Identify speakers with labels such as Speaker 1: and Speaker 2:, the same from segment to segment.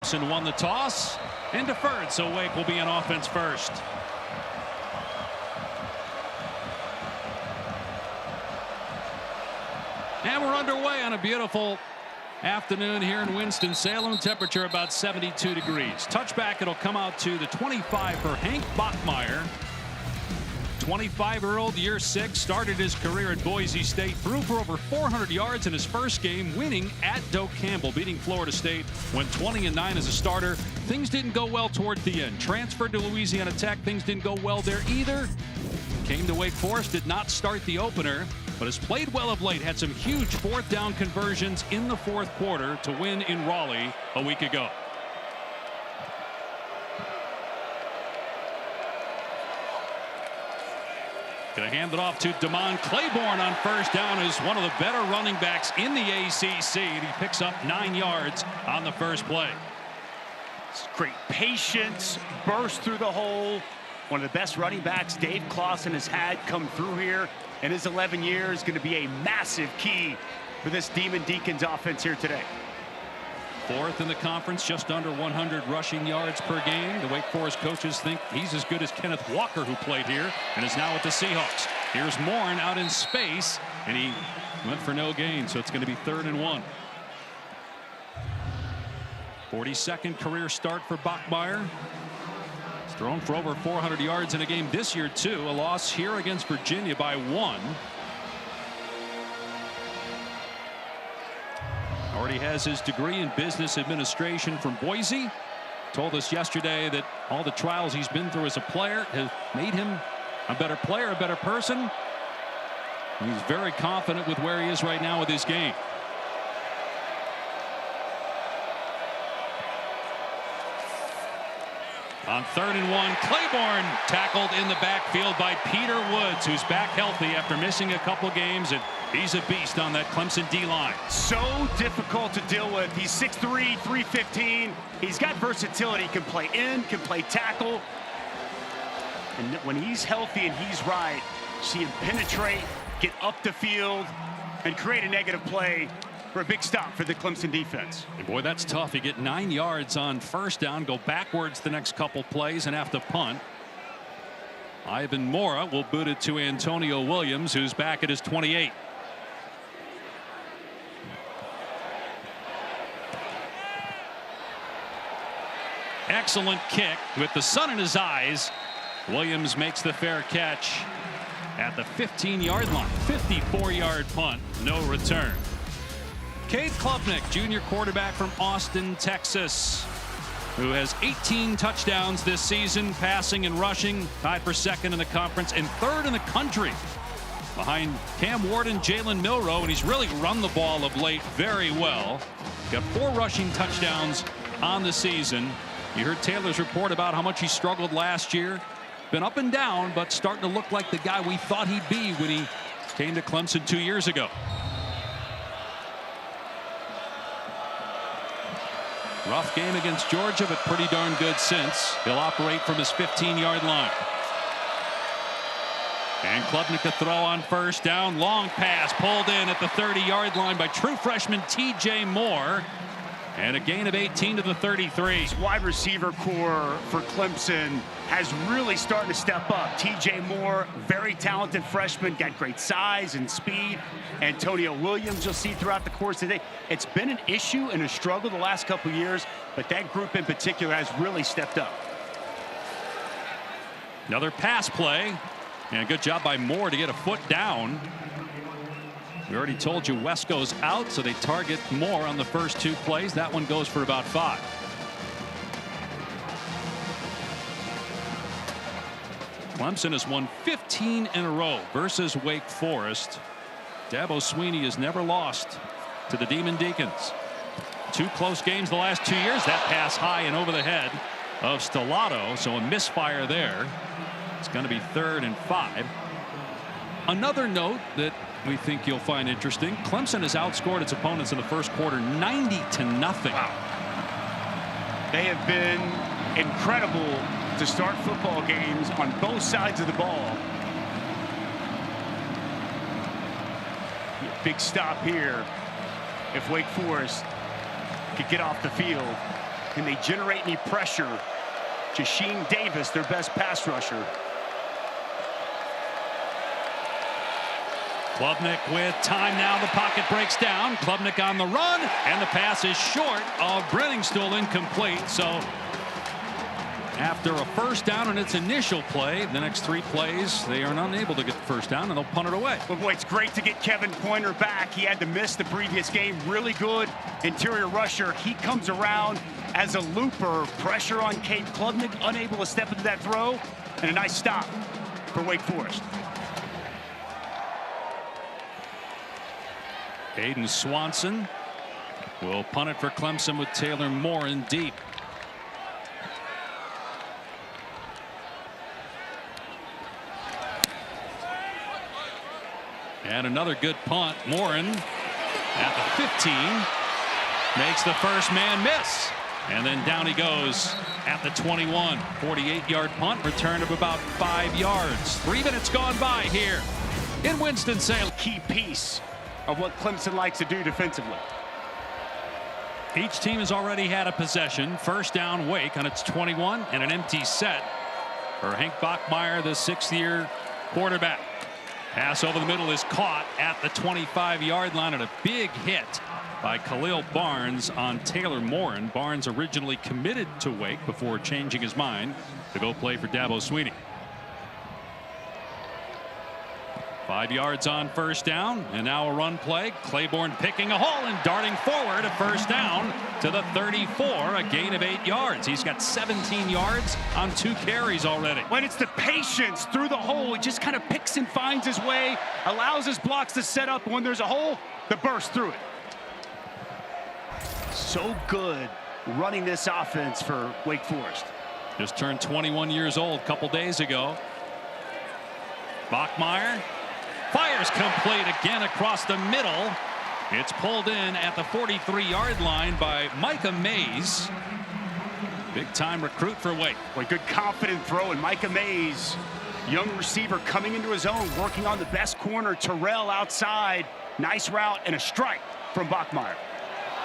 Speaker 1: Clemson won the toss and deferred, so Wake will be on offense first. And we're underway on a beautiful afternoon here in Winston-Salem. Temperature about 72 degrees. Touchback, it'll come out to the 25 for Hank Bachmeier. 25-year-old, year 6, started his career at Boise State, threw for over 400 yards in his first game, winning at Doak Campbell, beating Florida State, went 20-9 as a starter. Things didn't go well towards the end. Transferred to Louisiana Tech, things didn't go well there either. Came to Wake Forest, did not start the opener, but has played well of late, had some huge fourth down conversions in the fourth quarter to win in Raleigh a week ago. Going to hand it off to Damon Claiborne on first down, who's one of the better running backs in the ACC. And he picks up 9 yards on the first play.
Speaker 2: It's great patience, burst through the hole. One of the best running backs Dave Clawson has had come through here in his 11 years. Going to be a massive key for this Demon Deacons offense here today.
Speaker 1: Fourth in the conference, just under 100 rushing yards per game. The Wake Forest coaches think he's as good as Kenneth Walker, who played here and is now with the Seahawks. Here's Morin out in space, and he went for no gain, so it's going to be 3rd and 1. 42nd career start for Bachmeier. He's thrown for over 400 yards in a game this year, too. A loss here against Virginia by 1. Already has his degree in business administration from Boise. Told us yesterday that all the trials he's been through as a player have made him a better player, a better person. He's very confident with where he is right now with his game. On 3rd and 1, Claiborne tackled in the backfield by Peter Woods, who's back healthy after missing a couple games, and he's a beast on that Clemson D-line.
Speaker 2: So difficult to deal with. He's 6'3", 315. He's got versatility. Can play in, can play tackle. And when he's healthy and he's right, see him penetrate, get up the field, and create a negative play for a big stop for the Clemson defense.
Speaker 1: And boy, that's tough. You get 9 yards on first down, go backwards the next couple plays, and have to punt. Ivan Mora will boot it to Antonio Williams, who's back at his 28. Excellent kick with the sun in his eyes. Williams makes the fair catch at the 15-yard line. 54-yard punt, no return. Cade Klubnik, junior quarterback from Austin, Texas, who has 18 touchdowns this season, passing and rushing, tied for 2nd in the conference and 3rd in the country behind Cam Ward and Jalen Milroe, and he's really run the ball of late very well. Got 4 rushing touchdowns on the season. You heard Taylor's report about how much he struggled last year. Been up and down, but starting to look like the guy we thought he'd be when he came to Clemson 2 years ago. Rough game against Georgia, but pretty darn good since. He'll operate from his 15-yard line. And Klubnik to throw on first down. Long pass pulled in at the 30-yard line by true freshman T.J. Moore. And a gain of 18 to the 33.
Speaker 2: This wide receiver core for Clemson has really started to step up. T.J. Moore, very talented freshman, got great size and speed. Antonio Williams, you'll see throughout the course of the day. It's been an issue and a struggle the last couple of years, but that group in particular has really stepped up.
Speaker 1: Another pass play, and a good job by Moore to get a foot down. We already told you West goes out, so they target Moore on the first 2 plays. That one goes for about 5. Clemson has won 15 in a row versus Wake Forest. Dabo Swinney has never lost to the Demon Deacons. 2 close games the last 2 years. That pass high and over the head of Stellato, so a misfire there. It's going to be 3rd and 5. Another note that we think you'll find interesting: Clemson has outscored its opponents in the first quarter 90-0.
Speaker 2: Wow. They have been incredible to start football games on both sides of the ball. Big stop here if Wake Forest could get off the field. Can they generate any pressure? Jasheen Davis, their best pass rusher.
Speaker 1: Klubnik with time now. The pocket breaks down. Klubnik on the run, and the pass is short of Brenningstool, incomplete. So after a first down in its initial play, the next 3 plays, they are unable to get the first down, and they'll punt it away.
Speaker 2: But boy, it's great to get Kevin Pointer back. He had to miss the previous game. Really good interior rusher. He comes around as a looper. Pressure on Cade Klubnik, unable to step into that throw, and a nice stop for Wake Forest.
Speaker 1: Aiden Swanson will punt it for Clemson with Taylor Morin deep. And another good punt. Morin at the 15 makes the first man miss. And then down he goes at the 21. 48-yard punt, return of about 5 yards. 3 minutes gone by here in Winston-Salem.
Speaker 2: Key piece of what Clemson likes to do defensively.
Speaker 1: Each team has already had a possession. First down, Wake on its 21, and an empty set for Hank Bachmeier, the 6th-year quarterback. Pass over the middle is caught at the 25-yard line, and a big hit by Khalil Barnes on Taylor Morin. Barnes originally committed to Wake before changing his mind to go play for Dabo Swinney. 5 yards on first down, and now a run play. Claiborne picking a hole and darting forward, a first down to the 34, a gain of 8 yards. He's got 17 yards on 2 carries already.
Speaker 2: When it's the patience through the hole, he just kind of picks and finds his way, allows his blocks to set up. When there's a hole, the burst through it. So good running this offense for Wake Forest.
Speaker 1: Just turned 21 years old a couple days ago. Bachmeier fires complete again across the middle. It's pulled in at the 43-yard line by Micah Mays. Big time recruit for Wake.
Speaker 2: Boy, good confident throw, and Micah Mays, young receiver coming into his own, working on the best corner. Terrell outside. Nice route and a strike from Bachmeier.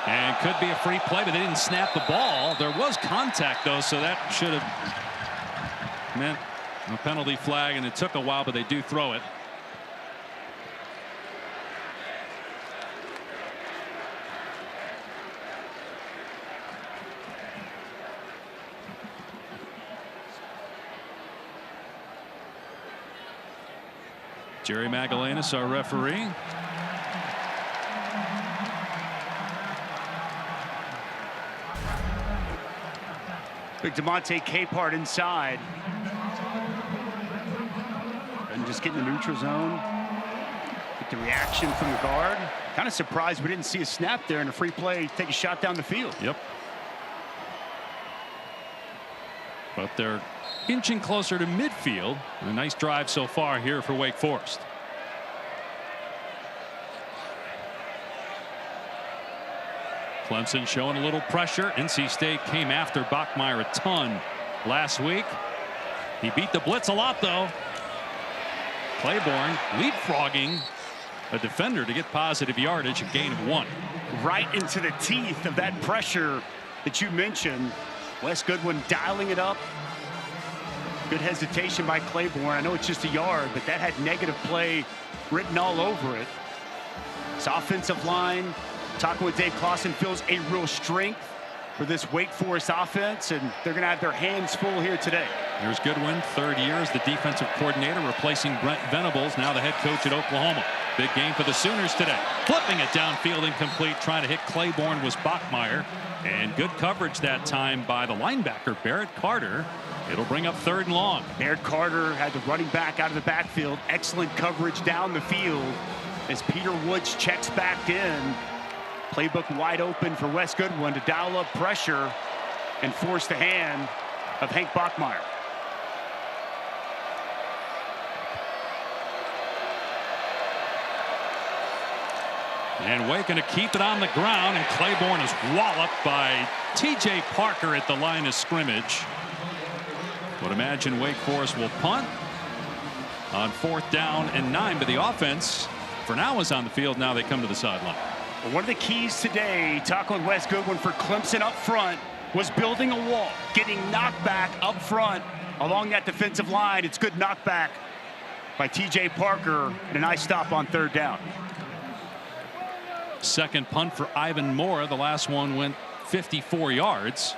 Speaker 1: And could be a free play, but they didn't snap the ball. There was contact, though, so that should have meant a penalty flag, and it took a while, but they do throw it. Jerry Magellanis, our referee.
Speaker 2: Big DeMonte Capehart inside. And just get in the neutral zone. Get the reaction from the guard. Kind of surprised we didn't see a snap there, and a free play, take a shot down the field.
Speaker 1: Yep. But they're inching closer to midfield. A nice drive so far here for Wake Forest. Clemson showing a little pressure. NC State came after Bachmeier a ton last week. He beat the blitz a lot, though. Claiborne leapfrogging a defender to get positive yardage, a gain of 1.
Speaker 2: Right into the teeth of that pressure that you mentioned. Wes Goodwin dialing it up. Good hesitation by Claiborne. I know it's just a yard, but that had negative play written all over it. This offensive line, talking with Dave Clawson, feels a real strength for this Wake Forest offense, and they're going to have their hands full here today.
Speaker 1: Here's Goodwin, 3rd year as the defensive coordinator, replacing Brent Venables, now the head coach at Oklahoma. Big game for the Sooners today. Flipping it downfield, incomplete. Trying to hit Claiborne was Bachmeier. And good coverage that time by the linebacker, Barrett Carter. It'll bring up 3rd and long.
Speaker 2: Barrett Carter had the running back out of the backfield. Excellent coverage down the field as Peter Woods checks back in. Playbook wide open for Wes Goodwin to dial up pressure and force the hand of Hank Bachmeier.
Speaker 1: And Wake going to keep it on the ground, and Claiborne is walloped by T.J. Parker at the line of scrimmage. Would imagine Wake Forest will punt on 4th down and 9, but the offense for now is on the field. Now they come to the sideline.
Speaker 2: One of the keys today, talking with Wes Goodwin for Clemson up front, was building a wall, getting knocked back up front along that defensive line. It's good knockback by T.J. Parker and a nice stop on third down.
Speaker 1: Second punt for Ivan Mora. The last one went 54 yards.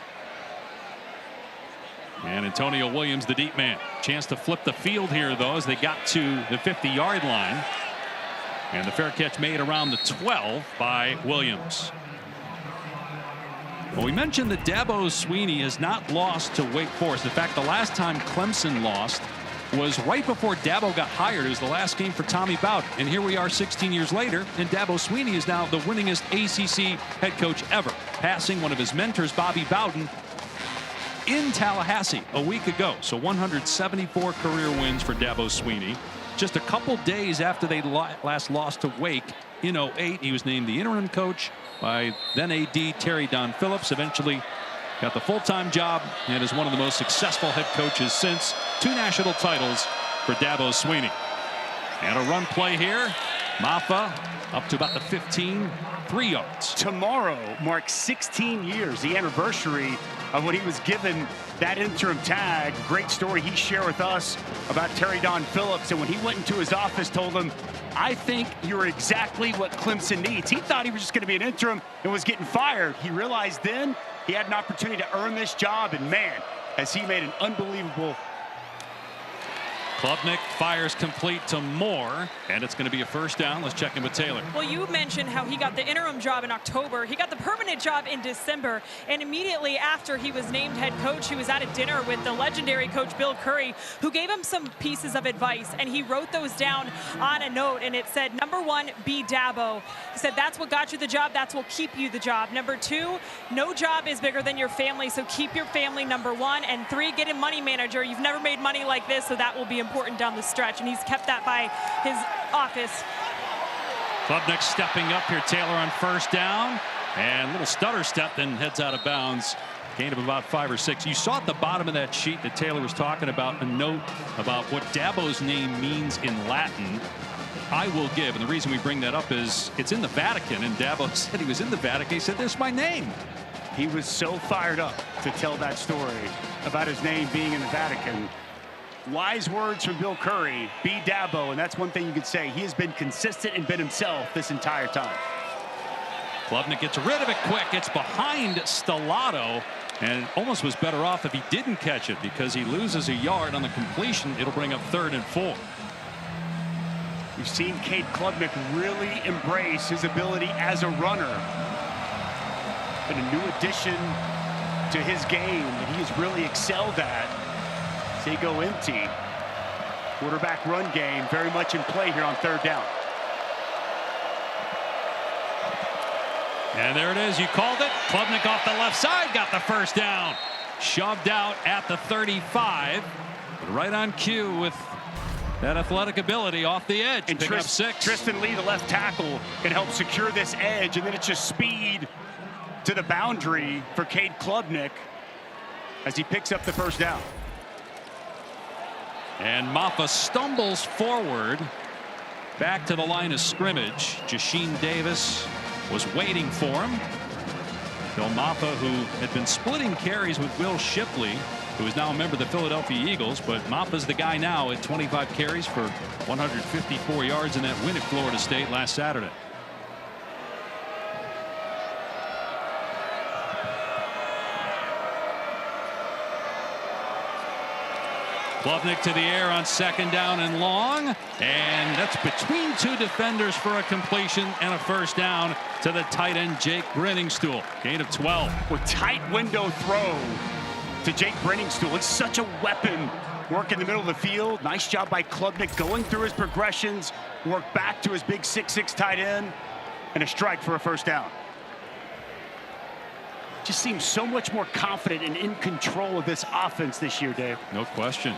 Speaker 1: And Antonio Williams, the deep man. Chance to flip the field here, though, as they got to the 50-yard line. And the fair catch made around the 12 by Williams. Well, we mentioned that Dabo Swinney has not lost to Wake Forest. In fact, the last time Clemson lost was right before Dabo got hired. It was the last game for Tommy Bowden. And here we are 16 years later, and Dabo Swinney is now the winningest ACC head coach ever, passing one of his mentors, Bobby Bowden, in Tallahassee a week ago. So 174 career wins for Dabo Swinney. Just a couple days after they last lost to Wake in 08, he was named the interim coach by then AD Terry Don Phillips. Eventually got the full-time job and is one of the most successful head coaches since. 2 national titles for Dabo Swinney. And a run play here. Maffa up to about the 15, 3 yards.
Speaker 2: Tomorrow marks 16 years, the anniversary of when he was given that interim tag. Great story he shared with us about Terry Don Phillips, and when he went into his office, told him, I think you're exactly what Clemson needs. He thought he was just going to be an interim and was getting fired. He realized then he had an opportunity to earn this job, and man, has he made an unbelievable.
Speaker 1: Klubnik fires complete to Moore, and it's going to be a first down. Let's check in with Taylor.
Speaker 3: Well, you mentioned how he got the interim job in October. He got the permanent job in December, and immediately after he was named head coach, he was at a dinner with the legendary coach Bill Curry, who gave him some pieces of advice, and he wrote those down on a note, and it said, number 1, be Dabo. He said, that's what got you the job. That's what keep you the job. Number 2, no job is bigger than your family, so keep your family number 1. And 3, get a money manager. You've never made money like this, so that will be important down the stretch, and he's kept that by his office.
Speaker 1: Klubnik stepping up here, Taylor, on first down, and a little stutter step, then heads out of bounds. Gain of about 5 or 6. You saw at the bottom of that sheet that Taylor was talking about, a note about what Dabo's name means in Latin. I will give, and the reason we bring that up is it's in the Vatican, and Dabo said he was in the Vatican. He said, "There's my name."
Speaker 2: He was so fired up to tell that story about his name being in the Vatican. Wise words from Bill Curry, be Dabo, and that's one thing you could say. He has been consistent and been himself this entire time.
Speaker 1: Klubnik gets rid of it quick. It's behind Stellato, and almost was better off if he didn't catch it, because he loses a yard on the completion. It'll bring up 3rd and 4.
Speaker 2: We've seen Cade Klubnik really embrace his ability as a runner. Been a new addition to his game that he has really excelled at. They go empty. Quarterback run game very much in play here on 3rd down.
Speaker 1: And there it is. You called it. Klubnik off the left side got the first down. Shoved out at the 35. But right on cue with that athletic ability off the edge.
Speaker 2: And
Speaker 1: Pick up 6.
Speaker 2: Tristan Lee, the left tackle, can help secure this edge. And then it's just speed to the boundary for Cade Klubnik as he picks up the first down.
Speaker 1: And Maffa stumbles forward back to the line of scrimmage. Jasheen Davis was waiting for him. Bill Maffa, who had been splitting carries with Will Shipley, who is now a member of the Philadelphia Eagles, but Maffa's the guy now at 25 carries for 154 yards in that win at Florida State last Saturday. Klubnik to the air on 2nd down and long, and that's between 2 defenders for a completion and a first down to the tight end Jake Brenningstool. Gain of 12.
Speaker 2: With tight window throw to Jake Brenningstool. It's such a weapon. Work in the middle of the field. Nice job by Klubnik going through his progressions. Work back to his big 6'6" tight end, and a strike for a first down. Just seems so much more confident and in control of this offense this year, Dave.
Speaker 1: No question.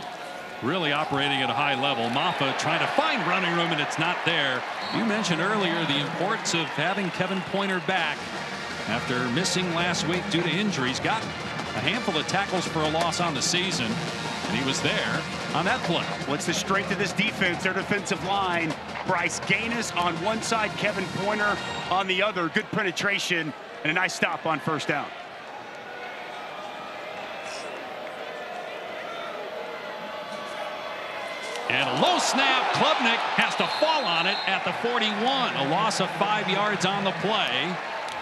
Speaker 1: Really operating at a high level. Maffa trying to find running room, and it's not there. You mentioned earlier the importance of having Kevin Pointer back after missing last week due to injuries. Got a handful of tackles for a loss on the season, and he was there on that play.
Speaker 2: What's the strength of this defense? Their defensive line. Bryce Gaines on one side, Kevin Pointer on the other. Good penetration and a nice stop on first down.
Speaker 1: And a low snap. Klubnik has to fall on it at the 41. A loss of 5 yards on the play.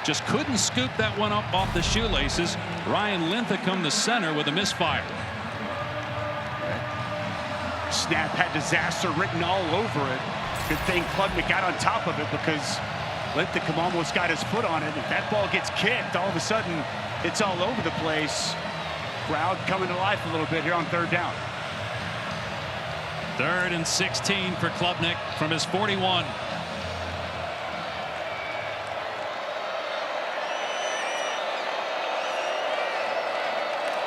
Speaker 1: Just couldn't scoop that one up off the shoelaces. Ryan Linthicum, the center, with a misfire.
Speaker 2: Snap had disaster written all over it. Good thing Klubnik got on top of it because Linthicum almost got his foot on it. If that ball gets kicked, all of a sudden it's all over the place. Crowd coming to life a little bit here on third down.
Speaker 1: 3rd and 16 for Klubnik from his 41.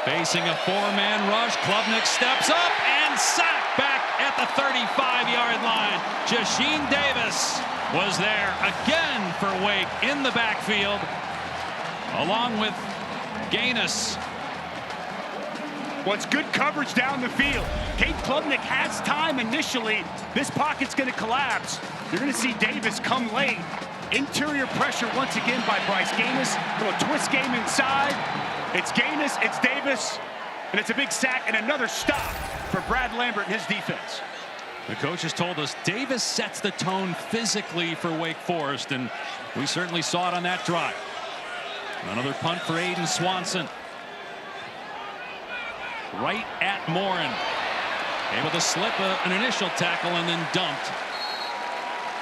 Speaker 1: Facing a 4-man rush, Klubnik steps up and sacked back at the 35-yard line. Jasheen Davis was there again for Wake in the backfield, along with Gaines.
Speaker 2: Well, it's good coverage down the field. Kate Klubnik has time initially. This pocket's going to collapse. You're going to see Davis come late. Interior pressure once again by Bryce Gaines. Little twist game inside. It's Gaines, it's Davis, and it's a big sack and another stop for Brad Lambert and his defense.
Speaker 1: The coach has told us Davis sets the tone physically for Wake Forest, and we certainly saw it on that drive. Another punt for Aiden Swanson. Right at Morin. Able to slip an initial tackle and then dumped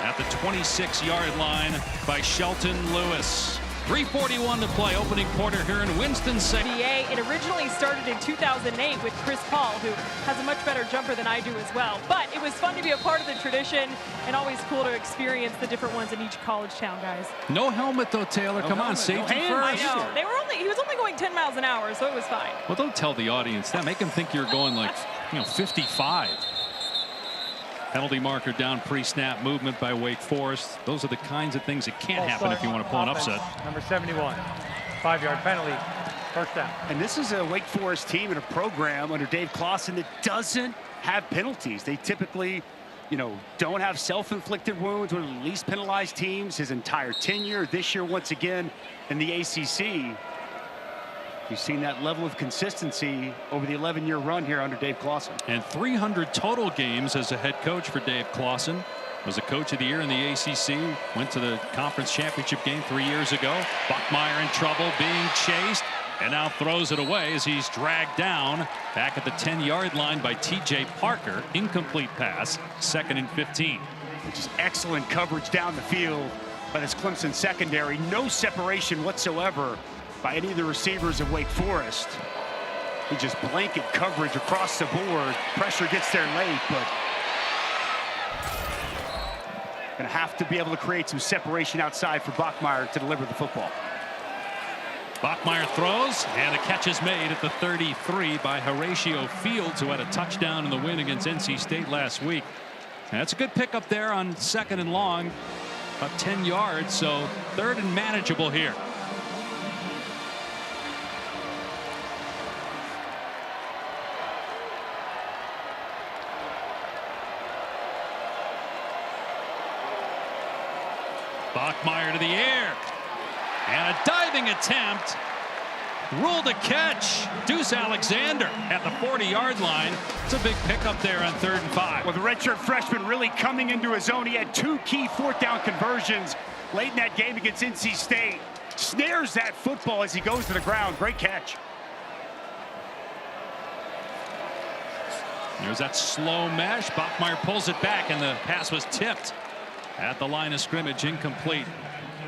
Speaker 1: at the 26-yard line by Shelton Lewis. 3:41 to play, opening quarter here in Winston-Salem.
Speaker 3: It originally started in 2008 with Chris Paul, who has a much better jumper than I do as well. But it was fun to be a part of the tradition and always cool to experience the different ones in each college town, guys.
Speaker 1: No helmet though, Taylor. Come on, safety first.
Speaker 3: I know. He was only going 10 miles an hour, so it was fine.
Speaker 1: Well, don't tell the audience that. Make them think you're going like, 55. Penalty marker down pre-snap movement by Wake Forest. Those are the kinds of things that can't happen if you want to pull an upset.
Speaker 4: Number 71, 5-yard penalty, first down.
Speaker 2: And this is a Wake Forest team and a program under Dave Clawson that doesn't have penalties. They typically, don't have self-inflicted wounds. One of the least penalized teams his entire tenure. This year, once again, in the ACC. You've seen that level of consistency over the 11-year run here under Dave Clawson.
Speaker 1: And 300 total games as a head coach for Dave Clawson. Was a coach of the year in the ACC. Went to the conference championship game 3 years ago. Buckmeyer in trouble, being chased, and now throws it away as he's dragged down back at the 10-yard line by TJ Parker. Incomplete pass, 2nd and 15.
Speaker 2: Just excellent coverage down the field by this Clemson secondary. No separation whatsoever by any of the receivers of Wake Forest. He just blanket coverage across the board. Pressure gets there late, but gonna have to be able to create some separation outside for Bachmeier to deliver the football.
Speaker 1: Bachmeier throws, and a catch is made at the 33 by Horatio Fields, who had a touchdown in the win against NC State last week. And that's a good pickup there on 2nd and long, about 10 yards, so 3rd and manageable here. Bachmeier to the air, and a diving attempt ruled a catch. Deuce Alexander at the 40-yard line. It's a big pickup there on 3rd and 5.
Speaker 2: Well, the redshirt freshman really coming into his own. He had 2 key 4th down conversions late in that game against NC State. Snares that football as he goes to the ground. Great catch.
Speaker 1: There's that slow mesh. Bachmeier pulls it back, and the pass was tipped at the line of scrimmage, incomplete.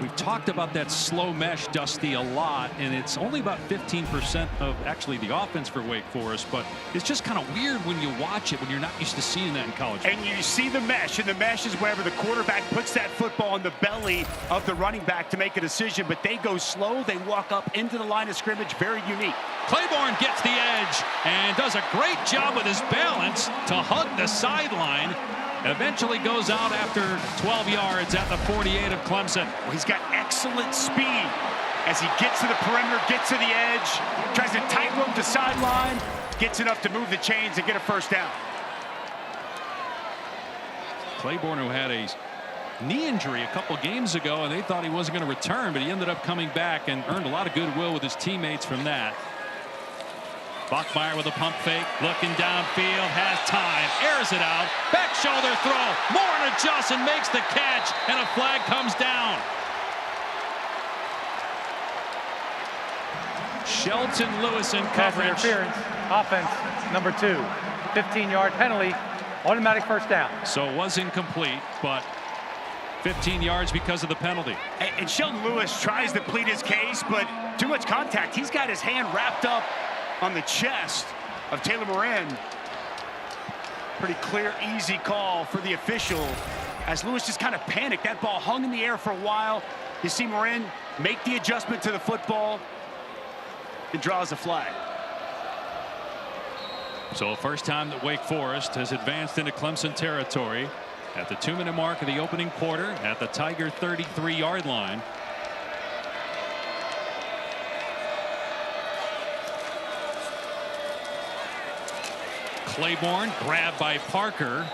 Speaker 1: We've talked about that slow mesh, Dusty, a lot, and it's only about 15% of actually the offense for Wake Forest, but it's just kind of weird when you watch it when you're not used to seeing that in college.
Speaker 2: And you see the mesh, and the mesh is wherever the quarterback puts that football in the belly of the running back to make a decision, but they go slow, they walk up into the line of scrimmage, very unique.
Speaker 1: Claiborne gets the edge and does a great job with his balance to hug the sideline. Eventually goes out after 12 yards at the 48 of Clemson.
Speaker 2: Well, he's got excellent speed as he gets to the perimeter, gets to the edge, tries to tightrope the sideline, gets enough to move the chains and get a first down.
Speaker 1: Claiborne, who had a knee injury a couple games ago, and they thought he wasn't going to return, but he ended up coming back and earned a lot of goodwill with his teammates from that. Bachmeier with a pump fake, looking downfield, has time, airs it out, back shoulder throw, Moore adjusts and makes the catch, and a flag comes down. Shelton Lewis in
Speaker 4: Pass
Speaker 1: coverage.
Speaker 4: interference. Offense, number 2. 15-yard penalty. Automatic first down.
Speaker 1: So it was incomplete, but 15 yards because of the penalty.
Speaker 2: And Shelton Lewis tries to plead his case, but too much contact. He's got his hand wrapped up on the chest of Taylor Morin. Pretty clear, easy call for the official as Lewis just kind of panicked. That ball hung in the air for a while. You see Morin make the adjustment to the football and draws a flag.
Speaker 1: So first time that Wake Forest has advanced into Clemson territory at the 2-minute mark of the opening quarter at the Tiger 33-yard line. Claiborne grabbed by Parker.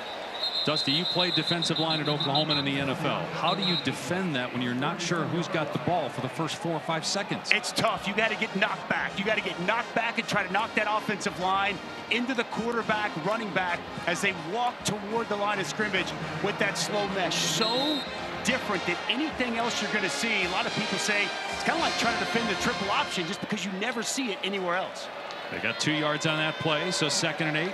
Speaker 1: Dusty, you played defensive line at Oklahoma and in the NFL. How do you defend that when you're not sure who's got the ball for the first 4 or 5 seconds?
Speaker 2: It's tough. You got to get knocked back. You got to get knocked back and try to knock that offensive line into the quarterback, running back, as they walk toward the line of scrimmage with that slow mesh. So different than anything else you're going to see. A lot of people say it's kind of like trying to defend the triple option just because you never see it anywhere else.
Speaker 1: They got 2 yards on that play, so 2nd and 8.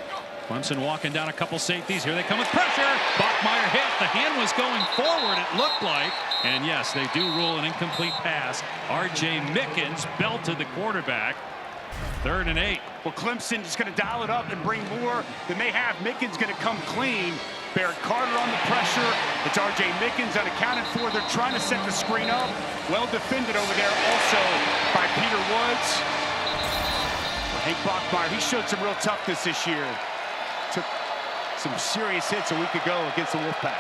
Speaker 1: Clemson walking down a couple safeties. Here they come with pressure. Bachmeier hit. The hand was going forward, it looked like. And yes, they do rule an incomplete pass. R.J. Mickens belted the quarterback. 3rd and 8.
Speaker 2: Well, Clemson is going to dial it up and bring more than they have. Mickens going to come clean. Barrett Carter on the pressure. It's R.J. Mickens unaccounted for. They're trying to set the screen up. Well defended over there also by Peter Woods. Hank Bachmeier, he showed some real toughness this year. Took some serious hits a week ago against the Wolfpack.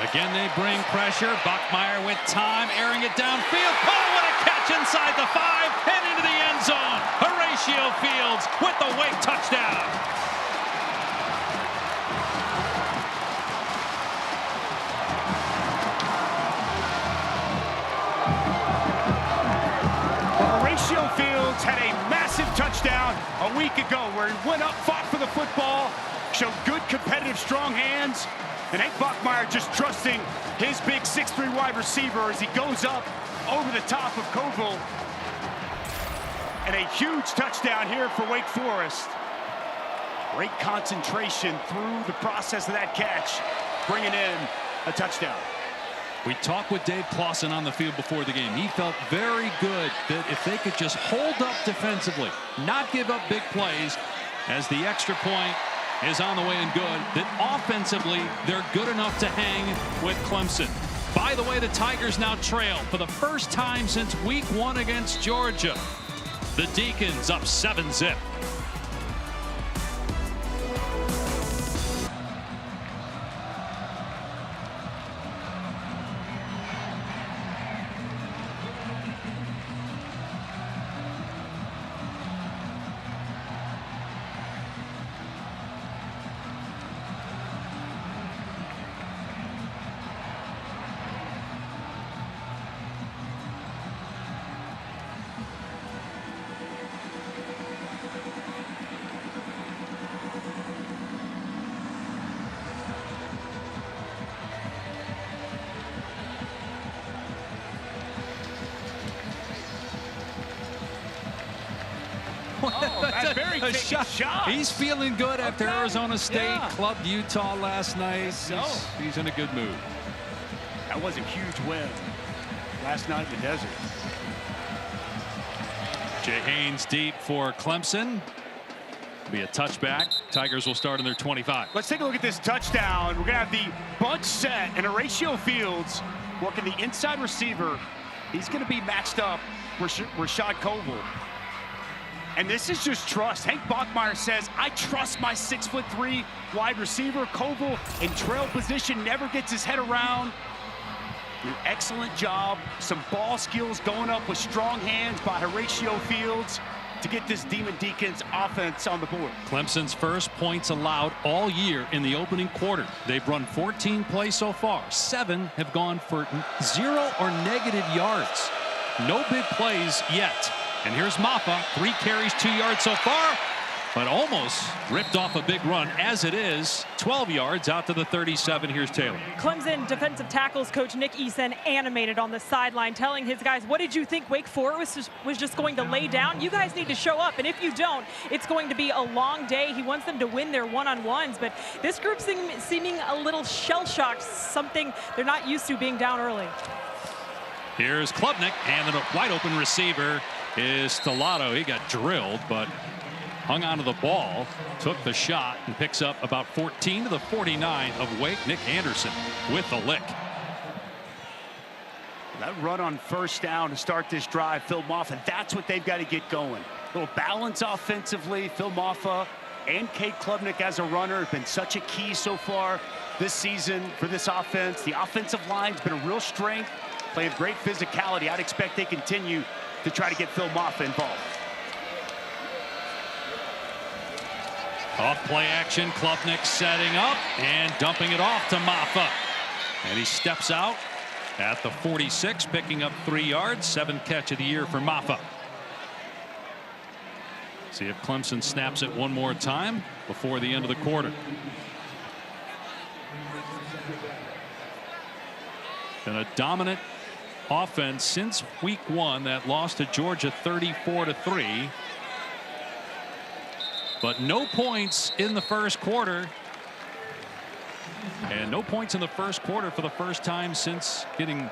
Speaker 1: Again, they bring pressure. Bachmeier with time, airing it downfield. Oh, what a catch inside the 5 and into the end zone. Horatio Fields with the Wake touchdown.
Speaker 2: Horatio Fields had a massive touchdown a week ago where he went up, fought for the football, showed good competitive strong hands, and Hank Bachmeier just trusting his big 6'3" wide receiver as he goes up over the top of Koval. And a huge touchdown here for Wake Forest. Great concentration through the process of that catch, bringing in a touchdown.
Speaker 1: We talked with Dave Clawson on the field before the game. He felt very good that if they could just hold up defensively, not give up big plays, as the extra point is on the way and good, that offensively they're good enough to hang with Clemson. By the way, the Tigers now trail for the first time since week 1 against Georgia. The Deacons up 7-zip.
Speaker 2: That's very big shot.
Speaker 1: He's feeling good after Arizona State clubbed Utah last night. He's in a good mood.
Speaker 2: That was a huge win last night in the desert.
Speaker 1: Jay Haynes deep for Clemson. Be a touchback. Tigers will start in their 25.
Speaker 2: Let's take a look at this touchdown. We're going to have the bunch set, and Horatio Fields working the inside receiver. He's going to be matched up with Rashad Koval. And this is just trust. Hank Bachmeier says, I trust my 6'3" wide receiver. Koval in trail position, never gets his head around. An excellent job. Some ball skills going up with strong hands by Horatio Fields to get this Demon Deacons offense on the board.
Speaker 1: Clemson's first points allowed all year in the opening quarter. They've run 14 plays so far. 7 have gone for 0 or negative yards. No big plays yet. And here's Maffa, 3 carries, 2 yards so far, but almost ripped off a big run. As it is, 12 yards out to the 37. Here's Taylor.
Speaker 3: Clemson defensive tackles coach Nick Eason animated on the sideline, telling his guys, what did you think Wake Forest was just going to lay down? You guys need to show up, and if you don't, it's going to be a long day. He wants them to win their one-on-ones, but this group seeming a little shell-shocked, something they're not used to, being down early.
Speaker 1: Here's Klubnik, and the wide open receiver is Stellato. He got drilled, but hung onto the ball, took the shot, and picks up about 14 to the 49 of Wake. Nick Anderson with the lick.
Speaker 2: That run on first down to start this drive, Phil Maffa, that's what they've got to get going. A little balance offensively. Phil Maffa and Cade Klubnik as a runner have been such a key so far this season for this offense. The offensive line's been a real strength, playing great physicality. I'd expect they continue to try to get Phil Maffa involved.
Speaker 1: Off play action, Klubnik setting up and dumping it off to Maffa. And he steps out at the 46, picking up 3 yards, 7th catch of the year for Maffa. See if Clemson snaps it one more time before the end of the quarter. Been a dominant offense since week 1. That loss to Georgia 34-3. But no points in the first quarter. And no points in the first quarter for the first time since getting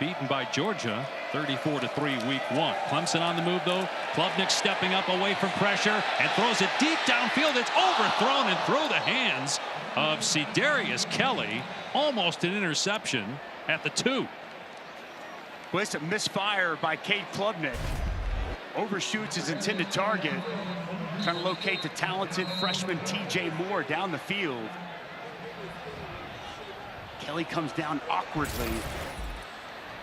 Speaker 1: beaten by Georgia 34-3 week 1. Clemson on the move though. Klubnik stepping up away from pressure and throws it deep downfield. It's overthrown and through the hands of Cedarius Kelly. Almost an interception at the 2.
Speaker 2: Well, it's a misfire by Cade Klubnik. Overshoots his intended target. Trying to locate the talented freshman TJ Moore down the field. Kelly comes down awkwardly.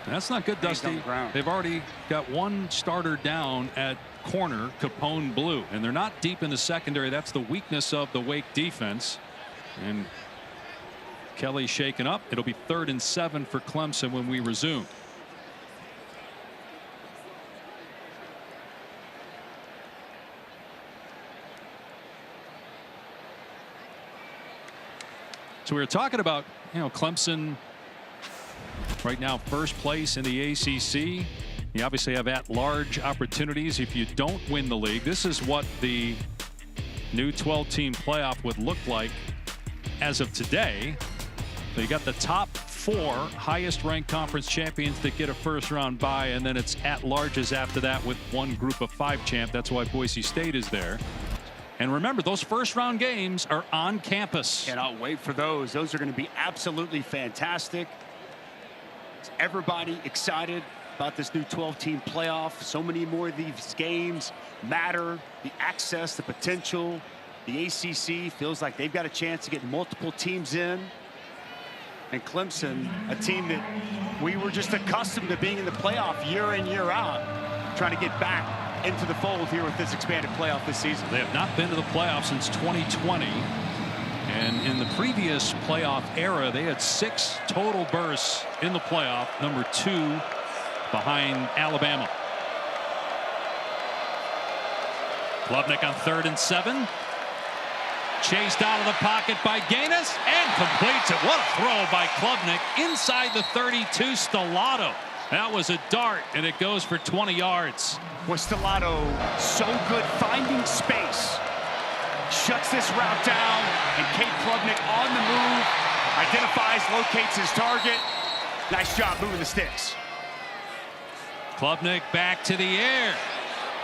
Speaker 1: That's not good, Dusty. They've already got one starter down at corner, Capone Blue, and they're not deep in the secondary. That's the weakness of the Wake defense. And Kelly shaken up. It'll be 3rd and 7 for Clemson when we resume. So we were talking about, Clemson right now 1st place in the ACC. You obviously have at-large opportunities if you don't win the league. This is what the new 12-team playoff would look like as of today. So you got the top 4 highest-ranked conference champions that get a first-round bye, and then it's at-larges after that with one group of 5 champ. That's why Boise State is there. And remember, those first-round games are on campus.
Speaker 2: Cannot wait for those. Those are going to be absolutely fantastic. Is everybody excited about this new 12-team playoff? So many more of these games matter. The access, the potential. The ACC feels like they've got a chance to get multiple teams in. And Clemson, a team that we were just accustomed to being in the playoff year in, year out, trying to get back into the fold here with this expanded playoff this season.
Speaker 1: They have not been to the playoffs since 2020. And in the previous playoff era, they had 6 total berths in the playoff, number 2 behind Alabama. Klubnik on 3rd and 7. Chased out of the pocket by Gaines and completes it. What a throw by Klubnik inside the 32. Stellato. That was a dart, and it goes for 20 yards.
Speaker 2: Was Stellato so good finding space. Shuts this route down, and Cade Klubnik on the move. Identifies, locates his target. Nice job moving the sticks.
Speaker 1: Klubnik back to the air.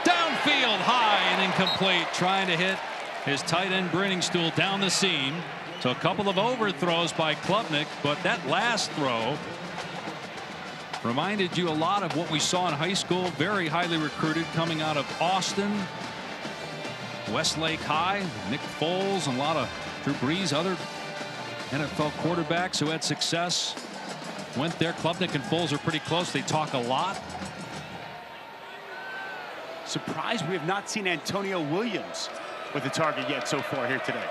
Speaker 1: Downfield high and incomplete. Trying to hit his tight end Brenning stool down the seam. So a couple of overthrows by Klubnik, but that last throw reminded you a lot of what we saw in high school. Very highly recruited, coming out of Austin, Westlake High, Nick Foles, and a lot of Drew Brees, other NFL quarterbacks who had success went there. Klubnik and Foles are pretty close. They talk a lot.
Speaker 2: Surprised we have not seen Antonio Williams with the target yet so far here today.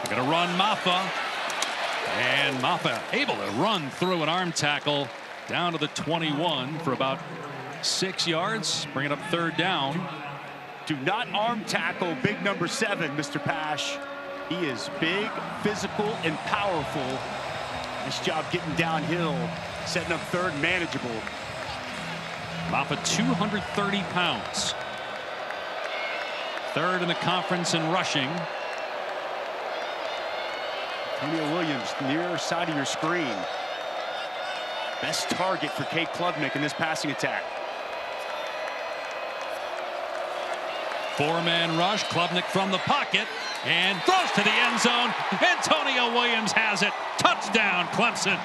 Speaker 1: They're going to run Maffa. And Maffa able to run through an arm tackle down to the 21 for about 6 yards, bring it up 3rd down.
Speaker 2: Do not arm tackle big number 7, Mr. Pash. He is big, physical, and powerful. Nice job getting downhill, setting up 3rd manageable.
Speaker 1: Off of 230 pounds. 3rd in the conference in rushing.
Speaker 2: Antonio Williams, near side of your screen. Best target for Cade Klubnik in this passing attack.
Speaker 1: 4-man rush. Klubnik from the pocket and throws to the end zone. Antonio Williams has it. Touchdown, Clemson.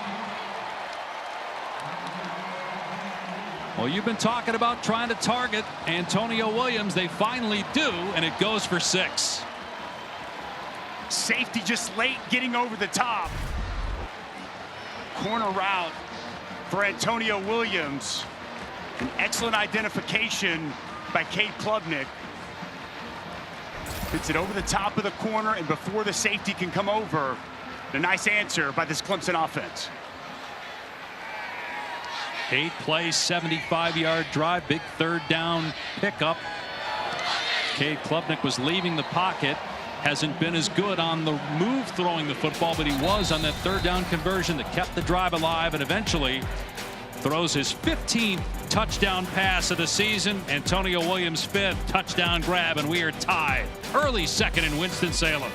Speaker 1: Well, you've been talking about trying to target Antonio Williams. They finally do, and it goes for 6.
Speaker 2: Safety just late getting over the top. Corner route for Antonio Williams. An excellent identification by Cade Klubnik. Hits it over the top of the corner, and before the safety can come over, a nice answer by this Clemson offense.
Speaker 1: 8-play, 75-yard drive, big 3rd down pickup. Cade Klubnik was leaving the pocket. Hasn't been as good on the move throwing the football, but he was on that 3rd down conversion that kept the drive alive, and eventually throws his 15th touchdown pass of the season. Antonio Williams' 5th touchdown grab, and we are tied. Early 2nd in Winston-Salem.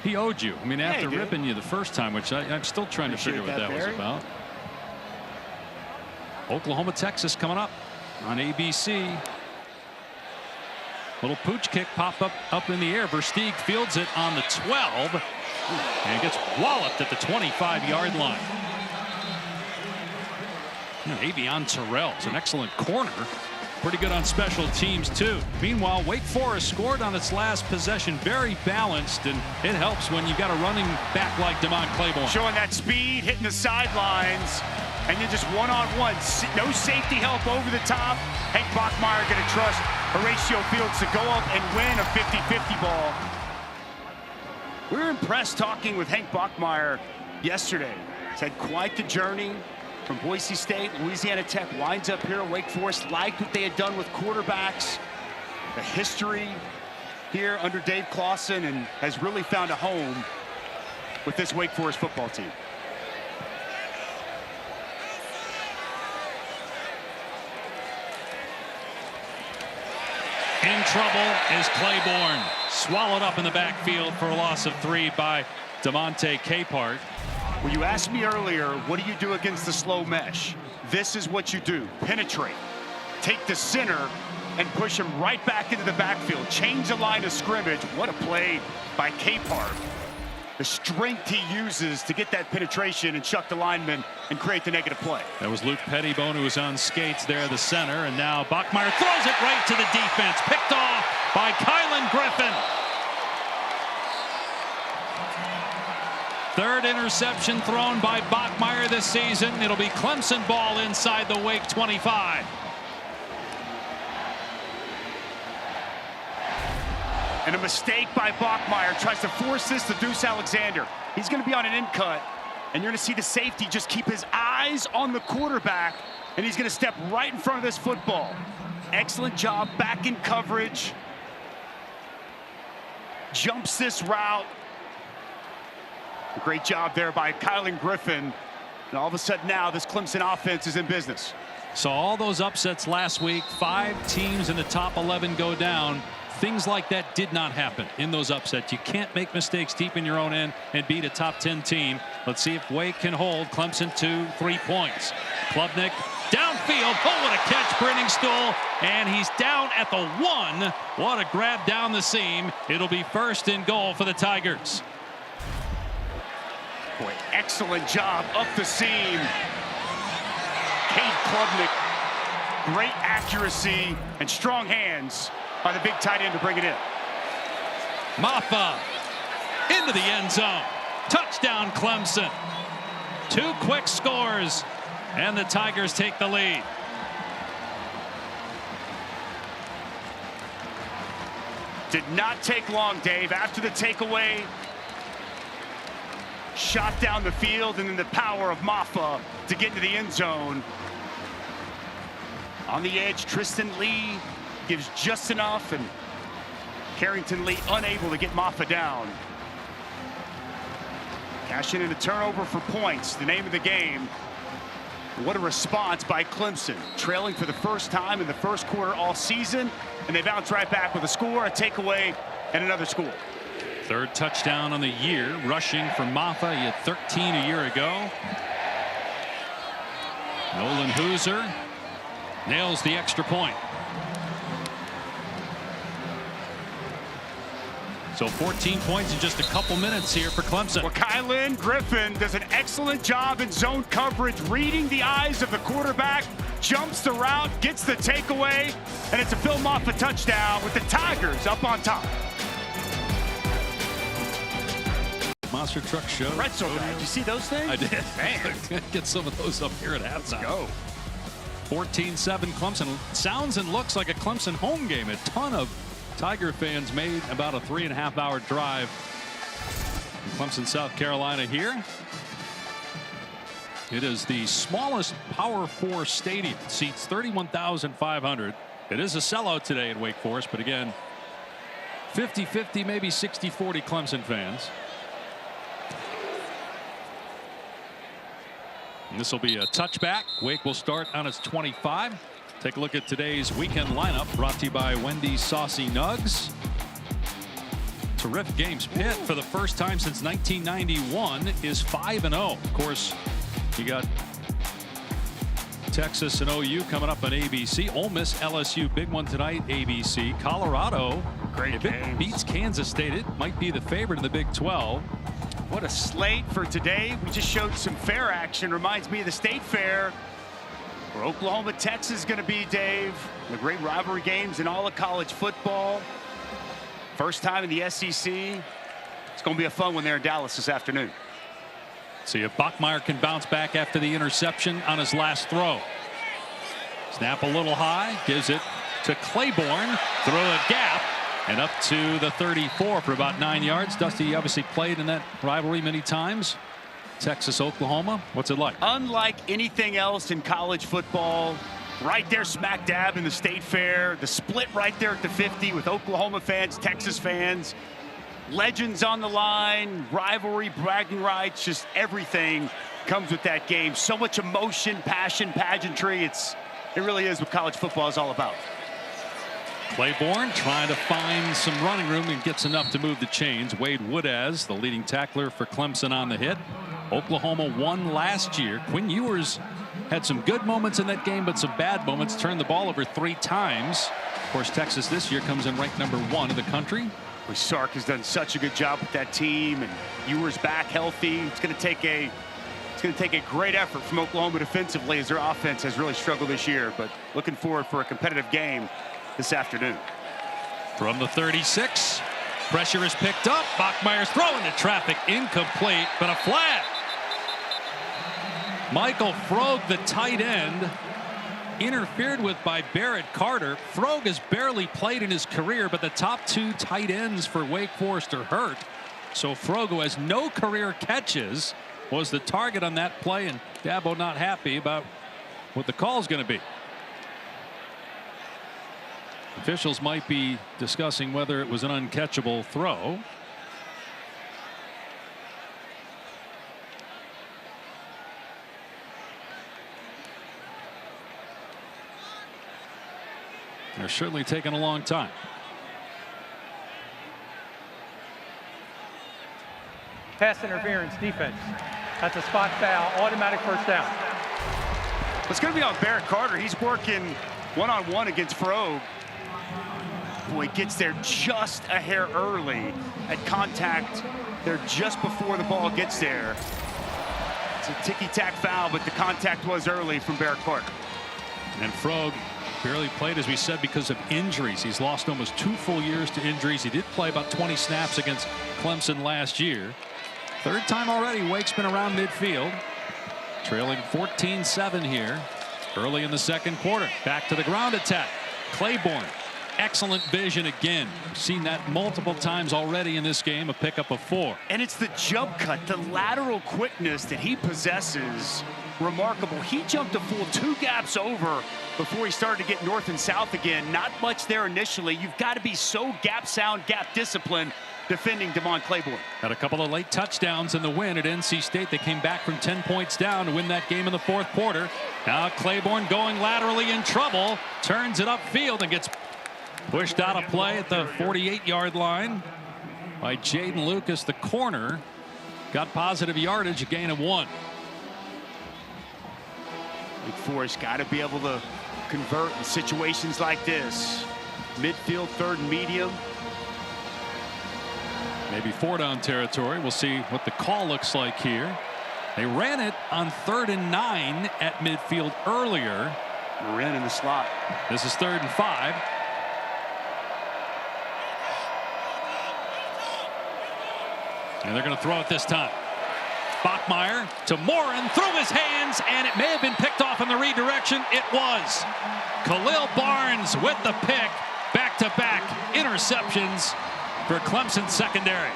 Speaker 1: He owed you. I mean, after ripping you the first time, which I'm still trying to figure what that was about. Oklahoma, Texas coming up on ABC. Little pooch kick popped up in the air. Versteeg fields it on the 12 and gets walloped at the 25-yard line. Avion Terrell is an excellent corner. Pretty good on special teams, too. Meanwhile, Wake Forest scored on its last possession. Very balanced, and it helps when you've got a running back like DeMont Claiborne.
Speaker 2: Showing that speed, hitting the sidelines, and then just one-on-one. No safety help over the top. Hank Bachmeier going to trust Horatio Fields to go up and win a 50-50 ball. We were impressed talking with Hank Bachmeier yesterday. He's had quite the journey. From Boise State, Louisiana Tech, winds up here at Wake Forest. Liked what they had done with quarterbacks. The history here under Dave Clawson, and has really found a home with this Wake Forest football team.
Speaker 1: In trouble is Claiborne. Swallowed up in the backfield for a loss of 3 by Demonte Capehart.
Speaker 2: Well, you asked me earlier, what do you do against the slow mesh? This is what you do. Penetrate. Take the center and push him right back into the backfield. Change the line of scrimmage. What a play by Capehart. the strength he uses to get that penetration and chuck the lineman and create the negative play.
Speaker 1: That was Luke Pettibone, who was on skates there, the center, and now Bachmeier throws it right to the defense. Picked off by Kylan Griffin. Third interception thrown by Bachmeier this season. It'll be Clemson ball inside the Wake 25.
Speaker 2: And a mistake by Bachmeier tries to force this to Deuce Alexander. He's going to be on an in cut, and you're going to see the safety just keep his eyes on the quarterback, and he's going to step right in front of this football. Excellent job back in coverage. Jumps this route. Great job there by Kylan Griffin. And all of a sudden now this Clemson offense is in business.
Speaker 1: So all those upsets last week, 5 teams in the top 11 go down. Things like that did not happen in those upsets. You can't make mistakes deep in your own end and beat a top 10 team. Let's see if Wake can hold Clemson to 3 points. Klubnik downfield. Oh, what a catch, Brenningstool. And he's down at the 1. What a grab down the seam. It'll be 1st and goal for the Tigers.
Speaker 2: Boy, excellent job up the seam. Cade Klubnik, great accuracy and strong hands by the big tight end to bring it in.
Speaker 1: Maffa into the end zone. Touchdown Clemson. 2 quick scores, and the Tigers take the lead.
Speaker 2: Did not take long, Dave. After the takeaway, shot down the field, and then the power of Maffa to get into the end zone. On the edge, Tristan Lee gives just enough, and Carrington Lee unable to get Maffa down. Cashing in a turnover for points, the name of the game. What a response by Clemson, trailing for the first time in the first quarter all season, and they bounce right back with a score, a takeaway, and another score.
Speaker 1: 3rd touchdown on the year, rushing for Maffa. He had 13 a year ago. Nolan Hooser nails the extra point. So 14 points in just a couple minutes here for Clemson.
Speaker 2: Well, Kylan Griffin does an excellent job in zone coverage, reading the eyes of the quarterback, jumps the route, gets the takeaway, and it's a Phil Maffa touchdown with the Tigers up on top.
Speaker 1: Monster Truck Show.
Speaker 2: Pretzel guy, did you see those things?
Speaker 1: I did.
Speaker 2: Man.
Speaker 1: Get some of those up here at halftime.
Speaker 2: Go.
Speaker 1: 14-7 Clemson. Sounds and looks like a Clemson home game. A ton of Tiger fans made about a 3.5-hour drive from Clemson, South Carolina here. It is the smallest Power 4 stadium. It seats 31,500. It is a sellout today in Wake Forest, but again, 50-50, maybe 60-40 Clemson fans. And this will be a touchback. Wake will start on its 25. Take a look at today's weekend lineup, brought to you by Wendy's Saucy Nugs. Terrific games. Pitt, for the first time since 1991, is 5-0. Of course, you got Texas and OU coming up on ABC. Ole Miss, LSU, big one tonight, ABC. Colorado,
Speaker 2: Great
Speaker 1: if it beats Kansas State, it might be the favorite in the Big 12.
Speaker 2: What a slate for today. We just showed some fair action. Reminds me of the State Fair, where Oklahoma, Texas is going to be, Dave. The great rivalry games in all of college football. First time in the SEC. It's going to be a fun one there in Dallas this afternoon.
Speaker 1: See if Bachmeier can bounce back after the interception on his last throw. Snap a little high, gives it to Claiborne, throw a gap, and up to the 34 for about 9 yards. Dusty obviously played in that rivalry many times. Texas, Oklahoma, what's it like?
Speaker 2: Unlike anything else in college football, right there smack dab in the State Fair, the split right there at the 50 with Oklahoma fans, Texas fans, legends on the line, rivalry, bragging rights, just everything comes with that game. So much emotion, passion, pageantry. It really is what college football is all about.
Speaker 1: Claiborne trying to find some running room and gets enough to move the chains. Wade Woodaz, the leading tackler for Clemson, on the hit. Oklahoma won last year. Quinn Ewers had some good moments in that game, but some bad moments. Turned the ball over 3 times. Of course, Texas this year comes in ranked #1 in the country.
Speaker 2: Sark has done such a good job with that team, and Ewer's back healthy. It's going to take a great effort from Oklahoma defensively, as their offense has really struggled this year. But looking forward for a competitive game this afternoon.
Speaker 1: From the 36, pressure is picked up. Bachmeier's throw into traffic, incomplete, but a flag. Michael Frogue, the tight end, interfered with by Barrett Carter. Frogue has barely played in his career, but the top two tight ends for Wake Forest are hurt. So Frogue, who has no career catches, was the target on that play, and Dabo not happy about what the call is going to be. Officials might be discussing whether it was an uncatchable throw. They're certainly taking a long time.
Speaker 4: Pass interference defense. That's a spot foul. Automatic first down.
Speaker 2: It's going to be on Barrett Carter. He's working one-on-one against Frogue. Boy, gets there just a hair early at contact there just before the ball gets there. It's a ticky-tack foul, but the contact was early from Barrett Carter.
Speaker 1: And Frogue barely played, as we said, because of injuries. He's lost almost 2 full years to injuries. He did play about 20 snaps against Clemson last year. Third time already Wake's been around midfield. Trailing 14-7 here early in the second quarter. Back to the ground attack. Claiborne. Excellent vision again. We've seen that multiple times already in this game. A pickup of 4.
Speaker 2: And it's the jump cut, the lateral quickness that he possesses. Remarkable. He jumped a full 2 gaps over before he started to get north and south again. Not much there initially. You've got to be so gap sound, gap disciplined defending Devon Claiborne.
Speaker 1: Had a couple of late touchdowns in the win at NC State. They came back from 10 points down to win that game in the fourth quarter. Now Claiborne going laterally in trouble. Turns it upfield and gets pushed out of play at the 48-yard line by Jaden Lucas, the corner. Got positive yardage, a gain of 1.
Speaker 2: Wake Forest got to be able to convert in situations like this. Midfield, third and medium.
Speaker 1: Maybe 4-down territory. We'll see what the call looks like here. They ran it on 3rd and 9 at midfield earlier.
Speaker 2: Marin in the slot.
Speaker 1: This is 3rd and 5. And they're going to throw it this time. Bachmeier to Morin, through his hands, and it may have been picked off in the redirection. It was. Khalil Barnes with the pick. Back-to-back interceptions for Clemson secondary.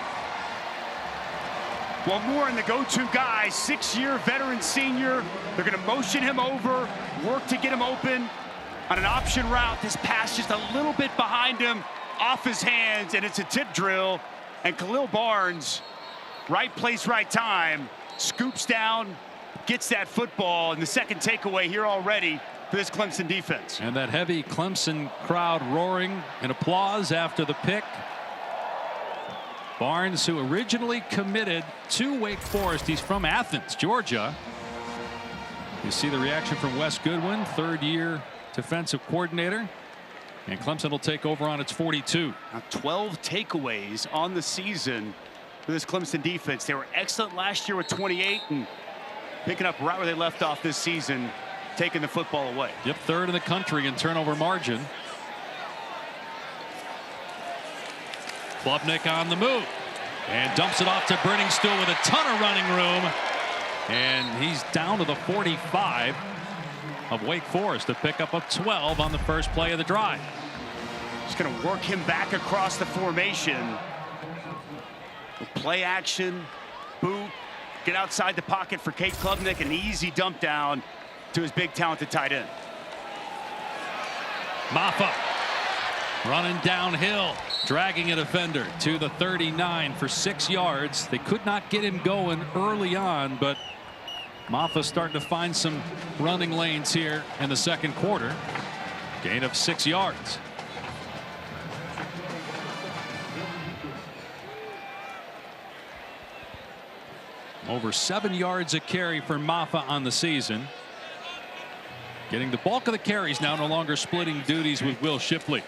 Speaker 2: Well, Morin, the go-to guy, 6-year veteran senior. They're going to motion him over, work to get him open on an option route. This pass just a little bit behind him, off his hands, and it's a tip drill. And Khalil Barnes, right place, right time, scoops down, gets that football, and the second takeaway here already for this Clemson defense.
Speaker 1: And that heavy Clemson crowd roaring in applause after the pick. Barnes, who originally committed to Wake Forest. He's from Athens, Georgia. You see the reaction from Wes Goodwin, 3rd-year defensive coordinator. And Clemson will take over on its 42.
Speaker 2: Now 12 takeaways on the season for this Clemson defense. They were excellent last year with 28 and picking up right where they left off this season, taking the football away.
Speaker 1: Yep, 3rd in the country in turnover margin. Klubnik on the move and dumps it off to Brenningstool with a ton of running room. And he's down to the 45 of Wake Forest, to pick up of 12 on the first play of the drive.
Speaker 2: Just going to work him back across the formation. Play action, boot, get outside the pocket for Cade Klubnik, an easy dump down to his big talented tight end.
Speaker 1: Maffa running downhill, dragging a defender to the 39 for 6 yards. They could not get him going early on, but Maffa starting to find some running lanes here in the second quarter. Gain of 6 yards. Over 7 yards a carry for Maffa on the season. Getting the bulk of the carries now, no longer splitting duties with Will Shipley.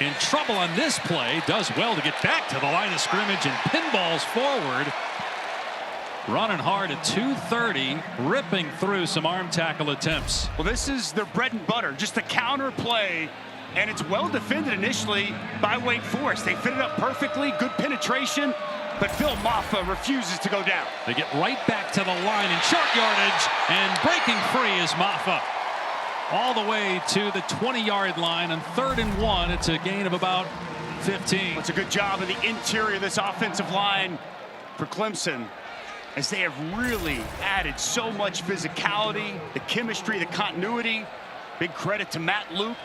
Speaker 1: in trouble on this play. Does well to get back to the line of scrimmage and pinballs forward. Running hard at 230, ripping through some arm tackle attempts.
Speaker 2: Well, this is their bread and butter, just a counter play, and it's well defended initially by Wake Forest. They fit it up perfectly, good penetration, but Phil Maffa refuses to go down.
Speaker 1: They get right back to the line in short yardage, and breaking free is Maffa. All the way to the 20-yard line on 3rd and 1. It's a gain of about 15.
Speaker 2: It's a good job of the interior of this offensive line for Clemson, as they have really added so much physicality, the chemistry, the continuity. Big credit to Matt Luke,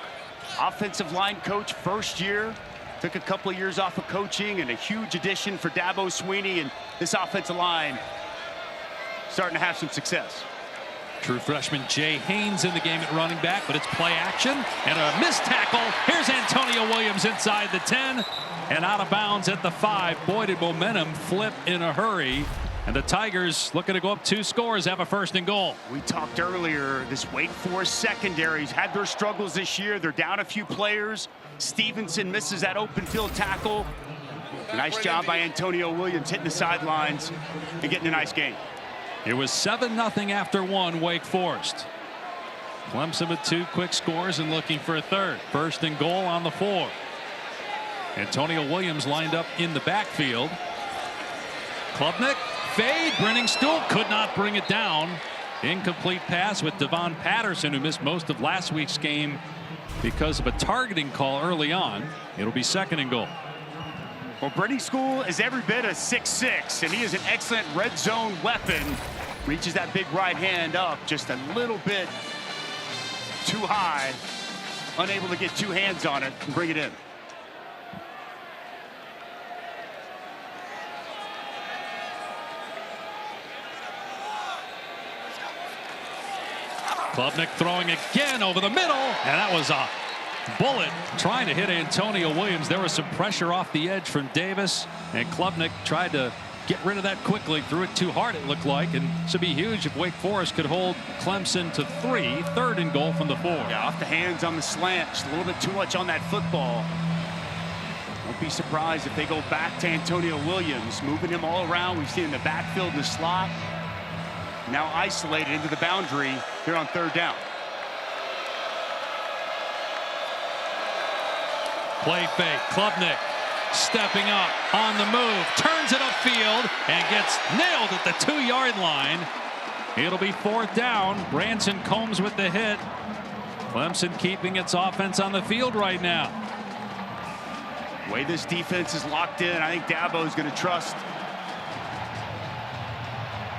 Speaker 2: offensive line coach, first year. Took a couple of years off of coaching, and a huge addition for Dabo Swinney, and this offensive line starting to have some success.
Speaker 1: True freshman Jay Haynes in the game at running back, but it's play action and a missed tackle. Here's Antonio Williams inside the 10 and out of bounds at the 5. Boy, did momentum flip in a hurry. And the Tigers, looking to go up 2 scores, have a 1st and goal.
Speaker 2: We talked earlier, this Wake Forest secondary's had their struggles this year. They're down a few players. Stevenson misses that open field tackle. Nice job by Antonio Williams hitting the sidelines and getting a nice game.
Speaker 1: It was 7-0 after 1, Wake Forest. Clemson with 2 quick scores and looking for a 3rd. 1st and goal on the 4. Antonio Williams lined up in the backfield. Klubnik, fade, Brenning Stool could not bring it down. Incomplete pass with Devon Patterson, who missed most of last week's game because of a targeting call early on. It'll be 2nd and goal.
Speaker 2: Well, Brenning Stool is every bit a 6'6", and he is an excellent red zone weapon. Reaches that big right hand up just a little bit too high. Unable to get 2 hands on it and bring it in.
Speaker 1: Klubnik throwing again over the middle, and that was a bullet trying to hit Antonio Williams. There was some pressure off the edge from Davis, and Klubnik tried to get rid of that quickly. Threw it too hard, it looked like, and this would be huge if Wake Forest could hold Clemson to 3. 3rd and goal from the 4.
Speaker 2: Yeah, off the hands on the slant, just a little bit too much on that football. Don't be surprised if they go back to Antonio Williams, moving him all around. We've seen in the backfield in the slot. Now isolated into the boundary here on 3rd down.
Speaker 1: Play fake. Klubnik stepping up on the move, turns it upfield and gets nailed at the 2-yard line. It'll be 4th down. Branson Combs with the hit. Clemson keeping its offense on the field right now.
Speaker 2: The way this defense is locked in, I think Dabo is going to trust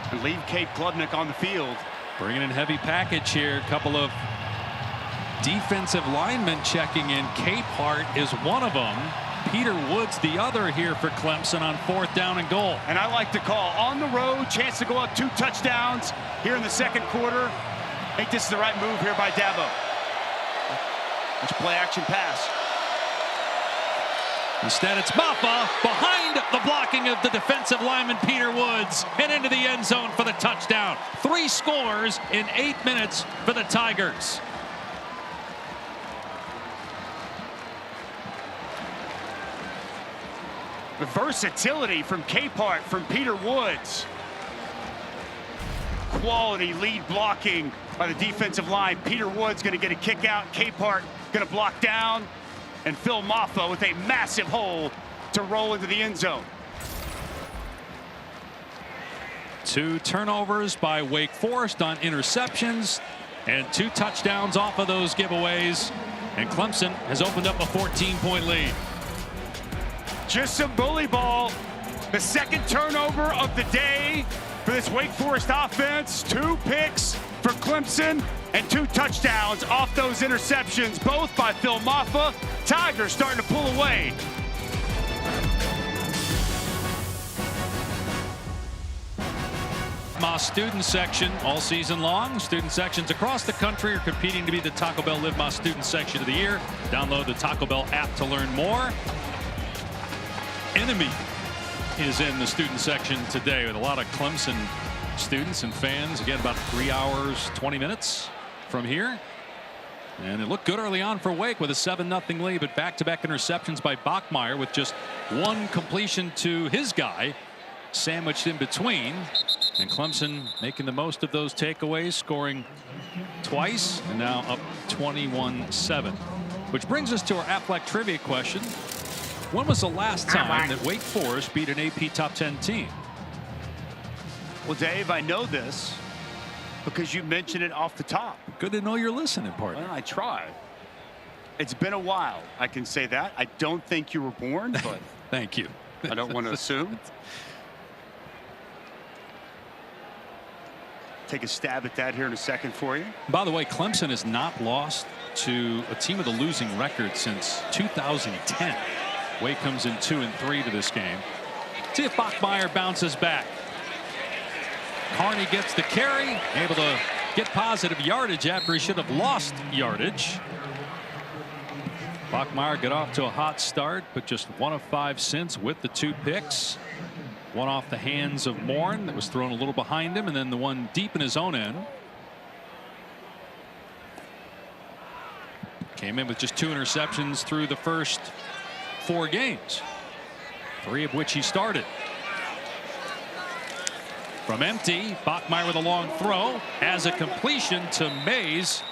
Speaker 2: and leave Cade Klubnik on the field.
Speaker 1: Bringing in heavy package here. A couple of defensive linemen checking in. Capehart is one of them. Peter Woods the other here for Clemson on 4th down and goal.
Speaker 2: And I like to call on the road, chance to go up 2 touchdowns here in the 2nd quarter. I think this is the right move here by Dabo. Let's play action pass.
Speaker 1: Instead, it's Maffa behind the blocking of the defensive lineman Peter Woods and into the end zone for the touchdown. 3 scores in 8 minutes for the Tigers.
Speaker 2: The versatility from Capehart, from Peter Woods. Quality lead blocking by the defensive line. Peter Woods going to get a kick out. Capehart going to block down. And Phil Maffa with a massive hole to roll into the end zone.
Speaker 1: 2 turnovers by Wake Forest on interceptions and 2 touchdowns off of those giveaways. And Clemson has opened up a 14-point lead.
Speaker 2: Just some bully ball. The 2nd turnover of the day for this Wake Forest offense. 2 picks for Clemson and 2 touchdowns off those interceptions, both by Phil Maffa. Tigers starting to pull away.
Speaker 1: Moss student section all season long. Student sections across the country are competing to be the Taco Bell Live Moss Student Section of the Year. Download the Taco Bell app to learn more. Enemy is in the student section today with a lot of Clemson students and fans. Again, about 3 hours, 20 minutes from here. And it looked good early on for Wake with a 7-0 lead, but back-to-back interceptions by Bachmeier with just one completion to his guy sandwiched in between. And Clemson making the most of those takeaways, scoring twice and now up 21-7. Which brings us to our Aflac trivia question. When was the last time that Wake Forest beat an AP top 10 team?
Speaker 2: Well, Dave, I know this because you mentioned it off the top.
Speaker 1: Good to know you're listening, partner.
Speaker 2: Well, I tried. It's been a while. I can say that. I don't think you were born, but
Speaker 1: thank you.
Speaker 2: I don't want to assume. Take a stab at that here in a second for you.
Speaker 1: By the way, Clemson has not lost to a team with a losing record since 2010. Wake comes in 2-3 to this game. See if Bachmeier bounces back. Carney gets the carry, able to get positive yardage after he should have lost yardage. Bachmeier got off to a hot start, but just 1 of 5 since with the 2 picks. One off the hands of Morin that was thrown a little behind him, and then the one deep in his own end. Came in with just 2 interceptions through the first 4 games, 3 of which he started. From empty, Bachmeier with a long throw, has a completion to Mays.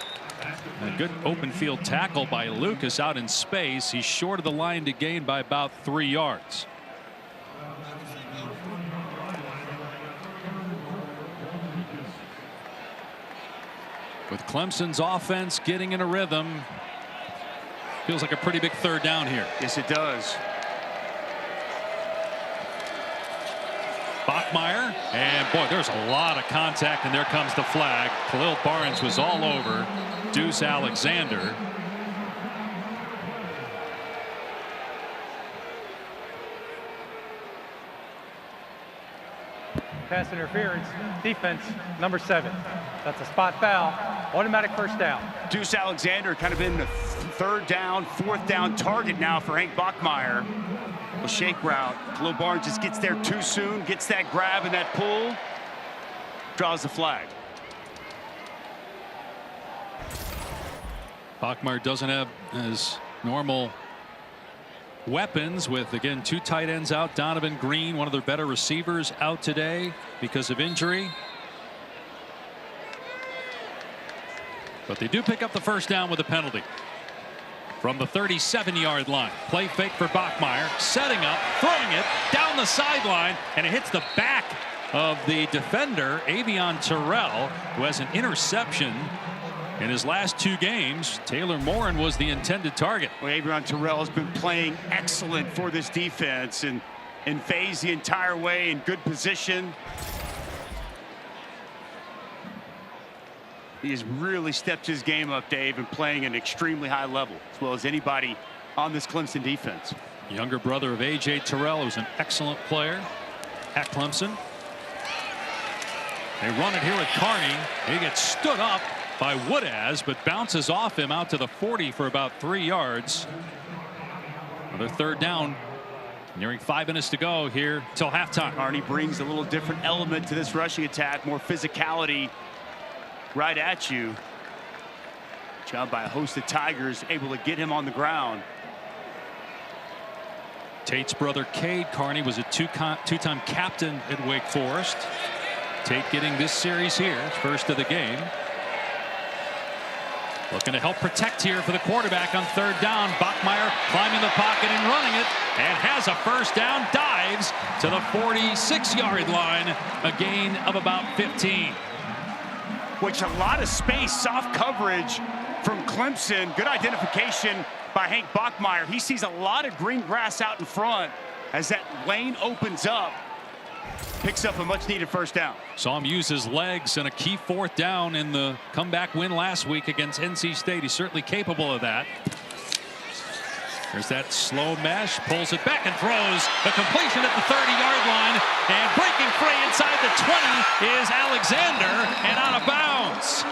Speaker 1: A good open field tackle by Lucas out in space. He's short of the line to gain by about 3 yards. With Clemson's offense getting in a rhythm, feels like a pretty big 3rd down here.
Speaker 2: Yes, it does.
Speaker 1: Bachmeier, and boy, there's a lot of contact, and there comes the flag. Khalil Barnes was all over Deuce Alexander.
Speaker 4: Pass interference, defense, number 7. That's a spot foul, automatic first down.
Speaker 2: Deuce Alexander kind of in the 3rd down, 4th down target now for Hank Bachmeier. A shake route. Khalil Barnes just gets there too soon, gets that grab and that pull, draws the flag.
Speaker 1: Bachmeier doesn't have his normal weapons with, again, 2 tight ends out. Donovan Green, one of their better receivers, out today because of injury. But they do pick up the first down with a penalty. From the 37-yard line, play fake for Bachmeier, setting up, throwing it down the sideline, and it hits the back of the defender, Avion Terrell, who has an interception in his last 2 games. Taylor Morin was the intended target.
Speaker 2: Well, Avion Terrell has been playing excellent for this defense and in phase the entire way, in good position. He has really stepped his game up, Dave, and playing at an extremely high level, as well as anybody on this Clemson defense.
Speaker 1: Younger brother of A.J. Terrell, who's an excellent player at Clemson. They run it here with Carney. He gets stood up by Woodaz, but bounces off him out to the 40 for about 3 yards. Another 3rd down. Nearing 5 minutes to go here till halftime.
Speaker 2: Carney brings a little different element to this rushing attack, more physicality right at you. Job by a host of Tigers, able to get him on the ground.
Speaker 1: Tate's brother Cade Carney was a two-time captain at Wake Forest. Tate getting this series here, first of the game. Looking to help protect here for the quarterback on 3rd down. Bachmeier climbing the pocket and running it, and has a first down, dives to the 46-yard line, a gain of about 15.
Speaker 2: Which a lot of space, soft coverage from Clemson. Good identification by Hank Bachmeier. He sees a lot of green grass out in front as that lane opens up. Picks up a much needed first down.
Speaker 1: Saw him use his legs in a key 4th down in the comeback win last week against NC State. He's certainly capable of that. There's that slow mesh, pulls it back and throws a completion at the 30-yard line, and breaking free inside the 20 is Alexander, and out of bounds.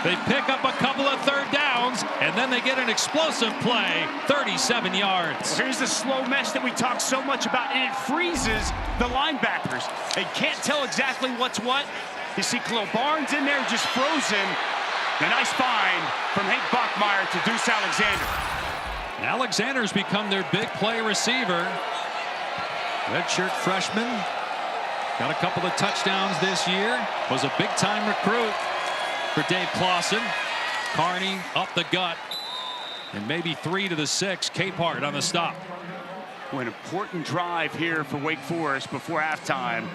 Speaker 1: They pick up a couple of 3rd downs, and then they get an explosive play, 37 yards.
Speaker 2: Well, here's the slow mesh that we talk so much about, and it freezes the linebackers. They can't tell exactly what's what. You see Khalil Barnes in there just frozen. The nice find from Hank Bachmeier to Deuce Alexander.
Speaker 1: Alexander's become their big play receiver. Redshirt freshman. Got a couple of touchdowns this year. Was a big-time recruit for Dave Clawson. Carney up the gut. And maybe 3 to the 6. Capehart on the stop.
Speaker 2: An important drive here for Wake Forest before halftime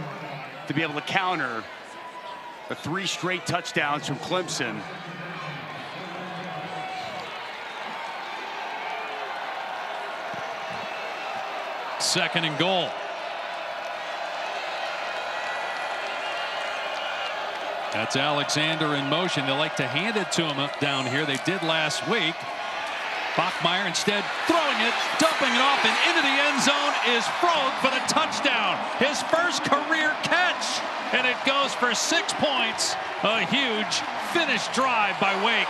Speaker 2: to be able to counter the 3 straight touchdowns from Clemson.
Speaker 1: Second and goal. That's Alexander in motion. They like to hand it to him up down here. They did last week. Bachmeier instead throwing it, dumping it off, and into the end zone is Frog for the touchdown. His first career catch, and it goes for 6 points. A huge finish drive by Wake.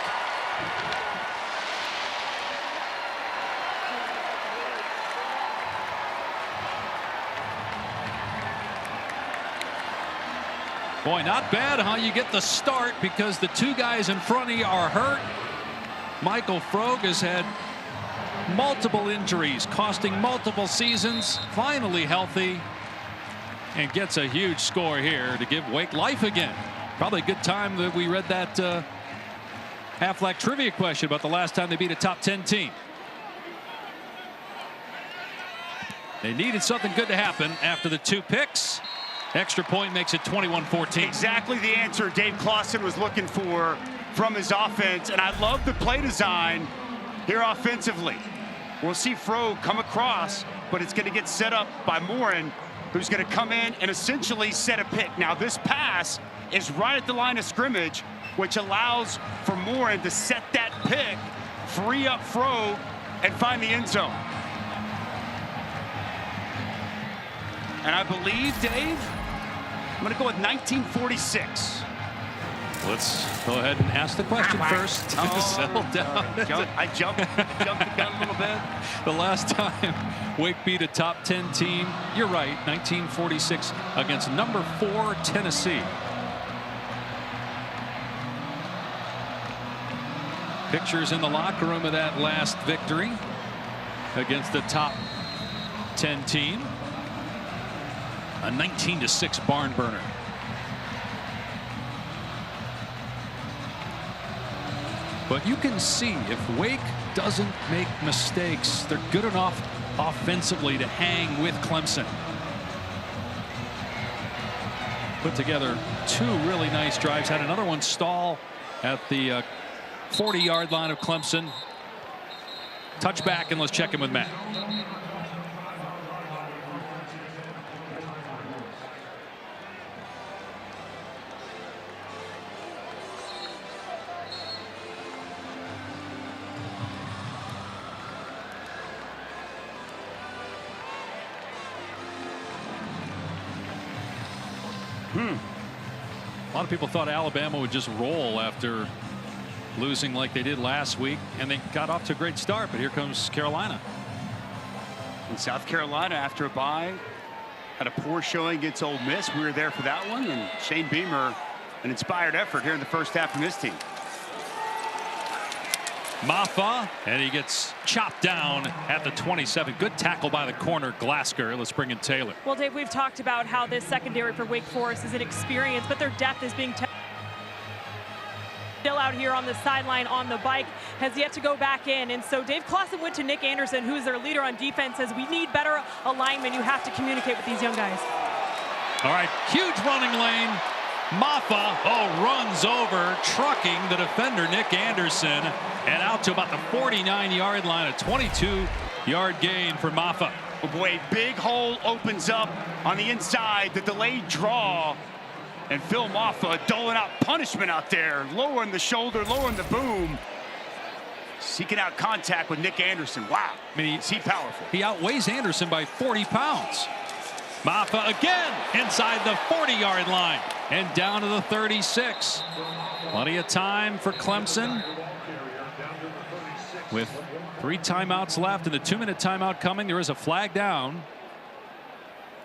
Speaker 1: Boy, not bad how you get the start because the 2 guys in front of you are hurt. Michael Frog has had multiple injuries, costing multiple seasons, finally healthy, and gets a huge score here to give Wake life again. Probably a good time that we read that Halflack trivia question about the last time they beat a top 10 team. They needed something good to happen after the 2 picks. Extra point makes it 21-14.
Speaker 2: Exactly the answer Dave Clawson was looking for from his offense, and I love the play design here offensively. We'll see Froh come across, but it's going to get set up by Morin, who's going to come in and essentially set a pick. Now this pass is right at the line of scrimmage, which allows for Morin to set that pick, free up Froh, and find the end zone. And I believe, Dave, I'm going to go with 1946.
Speaker 1: Let's go ahead and ask the question first. Settle down.
Speaker 2: I jumped the gun a little bit.
Speaker 1: The last time Wake beat a top 10 team, you're right, 1946 against number 4 Tennessee. Pictures in the locker room of that last victory against the top 10 team. A 19-6 barn burner. But you can see if Wake doesn't make mistakes, they're good enough offensively to hang with Clemson. Put together 2 really nice drives. Had another one stall at the 40-yard line of Clemson. Touchback, and let's check in with Matt. A lot of people thought Alabama would just roll after losing like they did last week, and they got off to a great start, but here comes Carolina.
Speaker 2: In South Carolina, after a bye, had a poor showing against Ole Miss. We were there for that one, and Shane Beamer, an inspired effort here in the first half from this team.
Speaker 1: Maffa, and he gets chopped down at the 27. Good tackle by the corner, Glasgow. Let's bring in Taylor.
Speaker 3: Well, Dave, we've talked about how this secondary for Wake Forest is an experience, but their depth is being still out here on the sideline on the bike, has yet to go back in. And so Dave Clawson went to Nick Anderson, who is their leader on defense, says we need better alignment. You have to communicate with these young guys.
Speaker 1: All right, huge running lane. Maffa, runs over, trucking the defender, Nick Anderson, and out to about the 49-yard line, a 22-yard gain for Maffa.
Speaker 2: Oh boy, big hole opens up on the inside, the delayed draw, and Phil Maffa doling out punishment out there, lowering the shoulder, lowering the boom, seeking out contact with Nick Anderson. Wow, I mean, is he powerful?
Speaker 1: He outweighs Anderson by 40 pounds. Maffa again inside the 40-yard line and down to the 36. Plenty of time for Clemson with 3 timeouts left and the 2-minute timeout coming. There is a flag down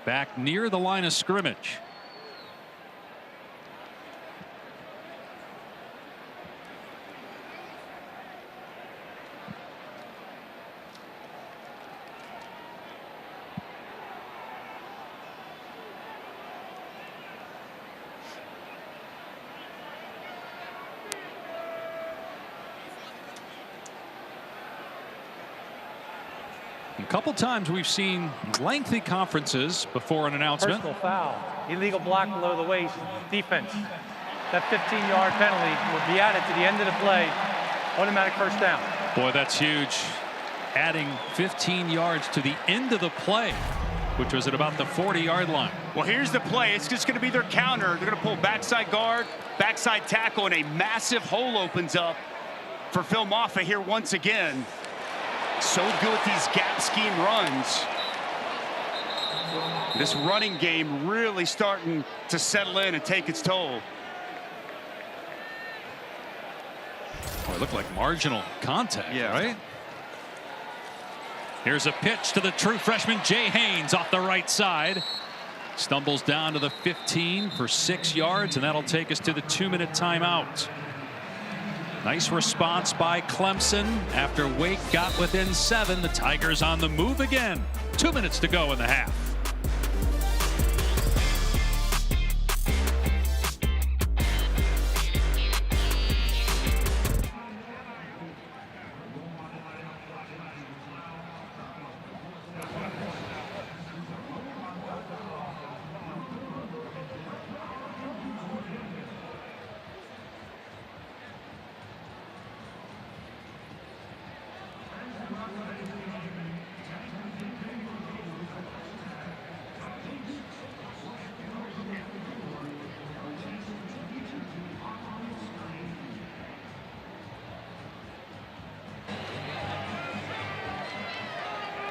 Speaker 1: back near the line of scrimmage. A couple times we've seen lengthy conferences before an announcement.
Speaker 4: Personal foul. Illegal block below the waist. Defense. That 15-yard penalty will be added to the end of the play. Automatic first down.
Speaker 1: Boy, that's huge. Adding 15 yards to the end of the play, which was at about the 40-yard line.
Speaker 2: Well, here's the play. It's just going to be their counter. They're going to pull backside guard, backside tackle, and a massive hole opens up for Phil Maffa here once again. So good with these gap scheme runs. This running game really starting to settle in and take its toll.
Speaker 1: Oh, it looked like marginal contact, right? Here's a pitch to the true freshman Jay Haynes off the right side. Stumbles down to the 15 for 6 yards, and that'll take us to the 2-minute timeout. Nice response by Clemson after Wake got within 7. The Tigers on the move again. 2 minutes to go in the half.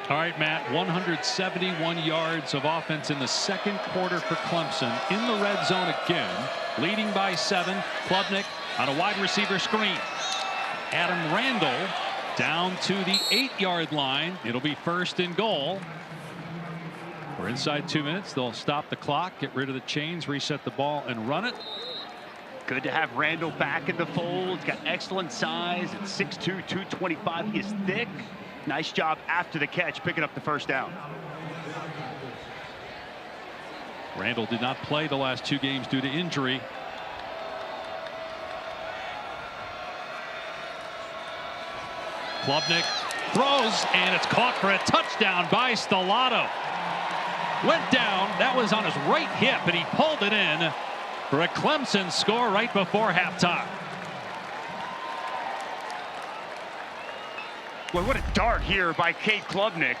Speaker 1: All right, Matt, 171 yards of offense in the second quarter for Clemson in the red zone again, leading by 7. Klubnik on a wide receiver screen. Adam Randall down to the 8-yard line. It'll be 1st and goal. We're inside 2 minutes. They'll stop the clock, get rid of the chains, reset the ball, and run it.
Speaker 2: Good to have Randall back in the fold. He's got excellent size at 6'2", 225. He is thick. Nice job after the catch, picking up the first down.
Speaker 1: Randall did not play the last 2 games due to injury. Klubnik throws, and it's caught for a touchdown by Stellato. Went down. That was on his right hip, and he pulled it in for a Clemson score right before halftime.
Speaker 2: Well, what a dart here by Cade Klubnik.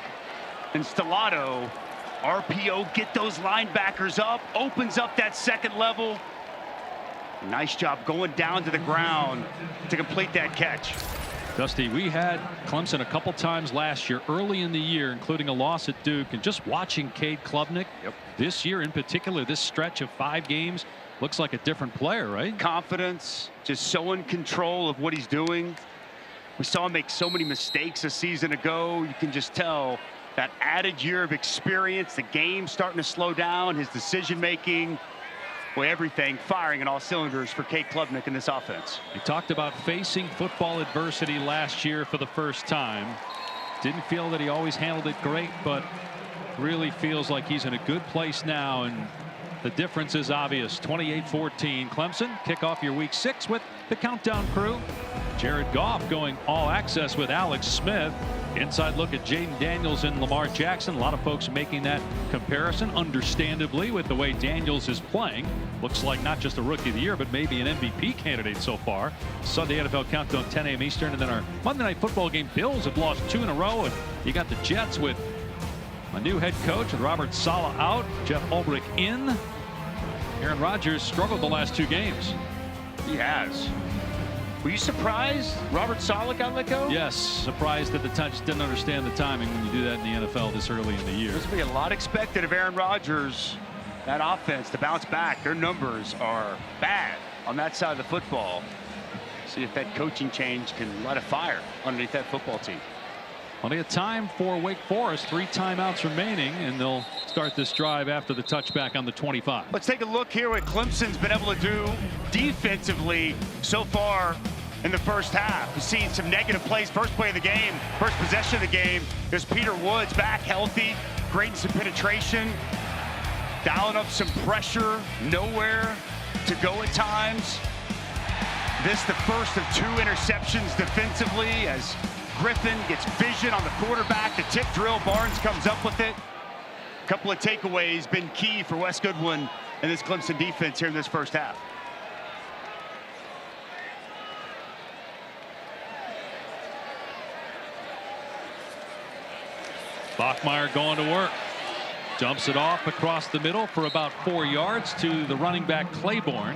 Speaker 2: And Stellato, RPO, get those linebackers up, opens up that second level. Nice job going down to the ground to complete that catch.
Speaker 1: Dusty, we had Clemson a couple times last year, early in the year, including a loss at Duke, and just watching Cade Klubnik this year in particular, this stretch of 5 games, looks like a different player, right?
Speaker 2: Confidence, just so in control of what he's doing. We saw him make so many mistakes a season ago. You can just tell that added year of experience, the game starting to slow down, his decision making, boy, everything firing in all cylinders for Cade Klubnik in this offense.
Speaker 1: He talked about facing football adversity last year for the first time. Didn't feel that he always handled it great, but really feels like he's in a good place now, and the difference is obvious. 28-14 Clemson. Kick off your week 6 with the countdown crew. Jared Goff going all access with Alex Smith. Inside look at Jaden Daniels and Lamar Jackson. A lot of folks making that comparison, understandably, with the way Daniels is playing. Looks like not just a rookie of the year, but maybe an MVP candidate so far. Sunday NFL Countdown, 10 a.m. Eastern, and then our Monday Night Football game. Bills have lost 2 in a row, and you got the Jets with a new head coach with Robert Saleh out, Jeff Ulbrich in. Aaron Rodgers struggled the last 2 games.
Speaker 2: He has. Were you surprised Robert Saleh got let go?
Speaker 1: Yes, surprised at the time. Just didn't understand the timing when you do that in the NFL this early in the year.
Speaker 2: There's going to be a lot expected of Aaron Rodgers. That offense to bounce back. Their numbers are bad on that side of the football. See if that coaching change can light a fire underneath that football team.
Speaker 1: Plenty of time for Wake Forest. 3 timeouts remaining, and they'll start this drive after the touchback on the 25.
Speaker 2: Let's take a look here what Clemson's been able to do defensively so far in the first half. We've seen some negative plays. First play of the game, first possession of the game. There's Peter Woods back healthy, creating some penetration, dialing up some pressure, nowhere to go at times. This the first of 2 interceptions defensively as Griffin gets vision on the quarterback. The tip drill, Barnes comes up with it. A couple of takeaways been key for Wes Goodwin and this Clemson defense here in this first half.
Speaker 1: Bachmeier going to work. Dumps it off across the middle for about 4 yards to the running back Claiborne.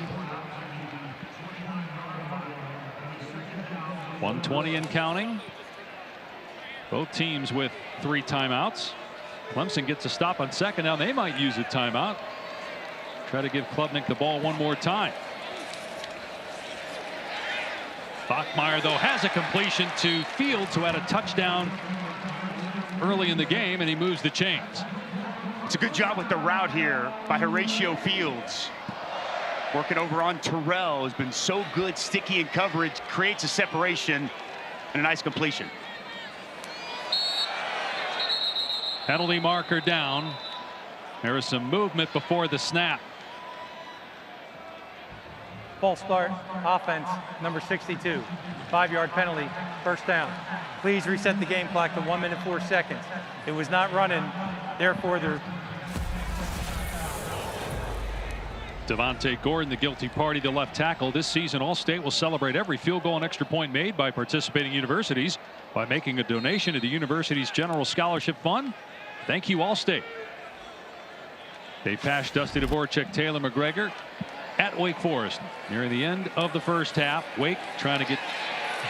Speaker 1: 1:20 and counting. Both teams with 3 timeouts. Clemson gets a stop on second down. They might use a timeout. Try to give Klubnik the ball one more time. Bachmeier, though, has a completion to Fields, who had a touchdown early in the game, and he moves the chains.
Speaker 2: It's a good job with the route here by Horatio Fields. Working over on Terrell, has been so good, sticky in coverage, creates a separation, and a nice completion.
Speaker 1: Penalty marker down. There is some movement before the snap.
Speaker 4: False start, offense, number 62. 5-yard penalty, first down. Please reset the game clock to 1 minute 4 seconds. It was not running, therefore they're...
Speaker 1: Devontae Gordon, the guilty party, the left tackle. This season, All-State will celebrate every field goal and extra point made by participating universities by making a donation to the university's General Scholarship Fund. Thank you, All-State. They passed Dusty Dvorak, Taylor McGregor at Wake Forest near the end of the first half. Wake trying to get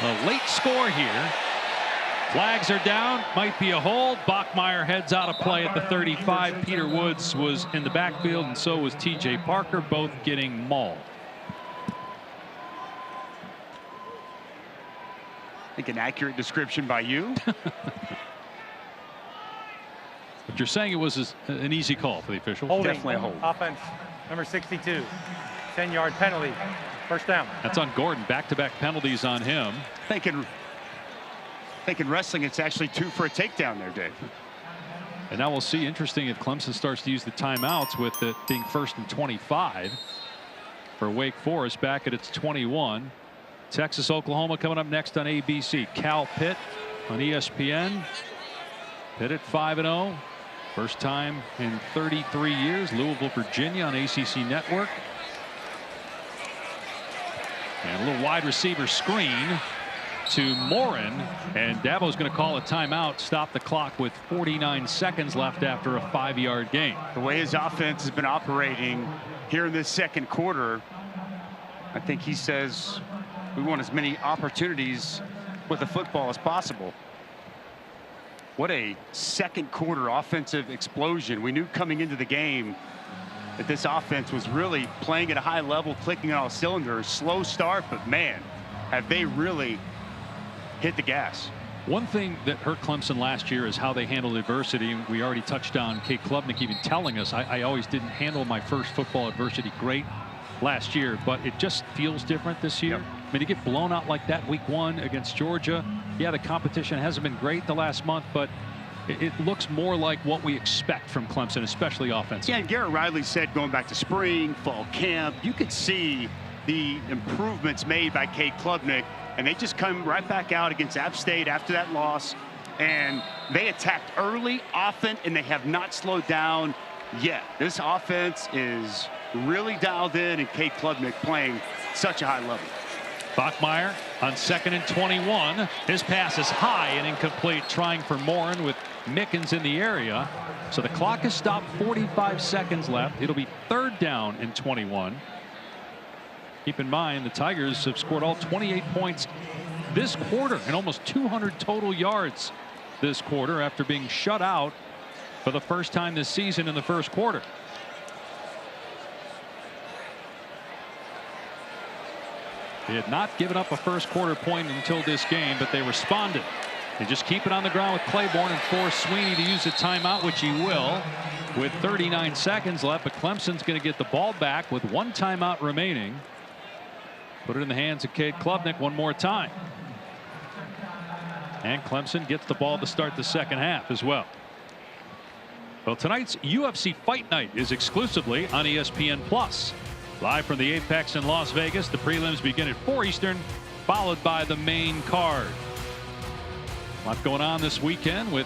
Speaker 1: a late score here. Flags are down, might be a hold. Bachmeier heads out of play at the 35. Peter Woods was in the backfield, and so was TJ Parker, both getting mauled.
Speaker 2: I think an accurate description by you.
Speaker 1: But you're saying it was an easy call for the officials?
Speaker 4: Holding,
Speaker 2: definitely a hold.
Speaker 4: Offense, number 62. 10-yard penalty, first down.
Speaker 1: That's on Gordon. Back-to-back penalties on him.
Speaker 2: Thinking wrestling, it's actually 2 for a takedown there, Dave.
Speaker 1: And now we'll see. Interesting if Clemson starts to use the timeouts, with it being 1st and 25 for Wake Forest back at its 21. Texas, Oklahoma coming up next on ABC. Cal Pitt on ESPN. Pitt at 5-0. First time in 33 years. Louisville, Virginia on ACC Network. And a little wide receiver screen to Morin, and Dabo's going to call a timeout, stop the clock with 49 seconds left after a 5-yard gain.
Speaker 2: The way his offense has been operating here in this second quarter, I think he says we want as many opportunities with the football as possible. What a second quarter offensive explosion. We knew coming into the game that this offense was really playing at a high level, clicking on all cylinders. Slow start, but man, have they really hit the gas.
Speaker 1: One thing that hurt Clemson last year is how they handled adversity. We already touched on Kate Klubnik even telling us, I always didn't handle my first football adversity great last year, but it just feels different this year.
Speaker 2: Yep.
Speaker 1: I mean, to get blown out like that week 1 against Georgia, yeah, the competition hasn't been great the last month, but it looks more like what we expect from Clemson, especially offensively.
Speaker 2: Yeah, and Garrett Riley said going back to spring, fall camp, you could see the improvements made by Kate Klubnik, and they just come right back out against App State after that loss, and they attacked early, often, and they have not slowed down yet. This offense is really dialed in, and Kate Klubnik playing such a high level.
Speaker 1: Bachmeier on 2nd and 21. His pass is high and incomplete, trying for Morin with Mickens in the area. So the clock is stopped, 45 seconds left. It'll be 3rd down and 21. Keep in mind, the Tigers have scored all 28 points this quarter and almost 200 total yards this quarter after being shut out for the first time this season in the first quarter. They had not given up a first quarter point until this game, but they responded. They just keep it on the ground with Claiborne and force Sweeney to use a timeout, which he will, with 39 seconds left. But Clemson's going to get the ball back with 1 timeout remaining. Put it in the hands of Cade Klubnik one more time. And Clemson gets the ball to start the second half as well. Well, tonight's UFC Fight Night is exclusively on ESPN+. Live from the Apex in Las Vegas, the prelims begin at 4 Eastern, followed by the main card. A lot going on this weekend with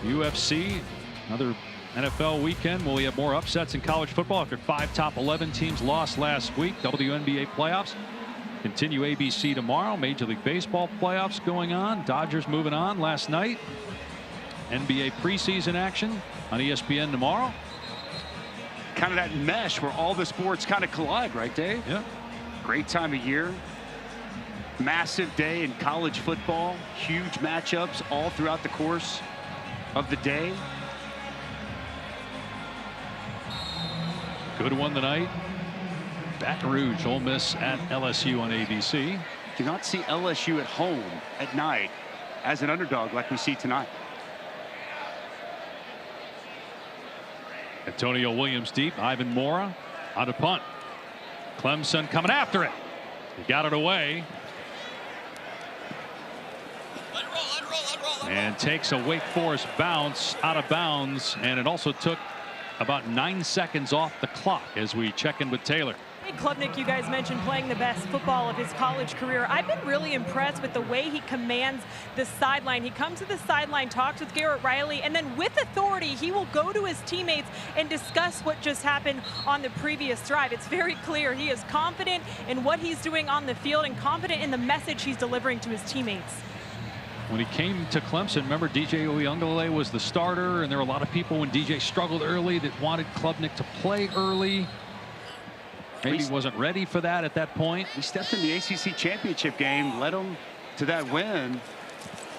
Speaker 1: UFC, another NFL weekend. Will we have more upsets in college football after 5 top 11 teams lost last week? WNBA playoffs continue ABC tomorrow. Major League Baseball playoffs going on. Dodgers moving on last night. NBA preseason action on ESPN tomorrow.
Speaker 2: Kind of that mesh where all the sports kind of collide, right, Dave?
Speaker 1: Yeah.
Speaker 2: Great time of year. Massive day in college football. Huge matchups all throughout the course of the day.
Speaker 1: Good one tonight. Baton Rouge, Ole Miss at LSU on ABC.
Speaker 2: Do not see LSU at home at night as an underdog like we see tonight.
Speaker 1: Antonio Williams deep. Ivan Mora on a punt. Clemson coming after it. He got it away. And takes a Wake Forest bounce out of bounds. And it also took about 9 seconds off the clock as we check in with Taylor.
Speaker 3: Klubnik, you guys mentioned playing the best football of his college career. I've been really impressed with the way he commands the sideline. He comes to the sideline, talks with Garrett Riley, and then with authority, he will go to his teammates and discuss what just happened on the previous drive. It's very clear he is confident in what he's doing on the field and confident in the message he's delivering to his teammates.
Speaker 1: When he came to Clemson, remember DJ Uyunglele was the starter, and there were a lot of people when DJ struggled early that wanted Klubnik to play early. Maybe he wasn't ready for that at that point.
Speaker 2: He stepped in the ACC championship game, led them to that win.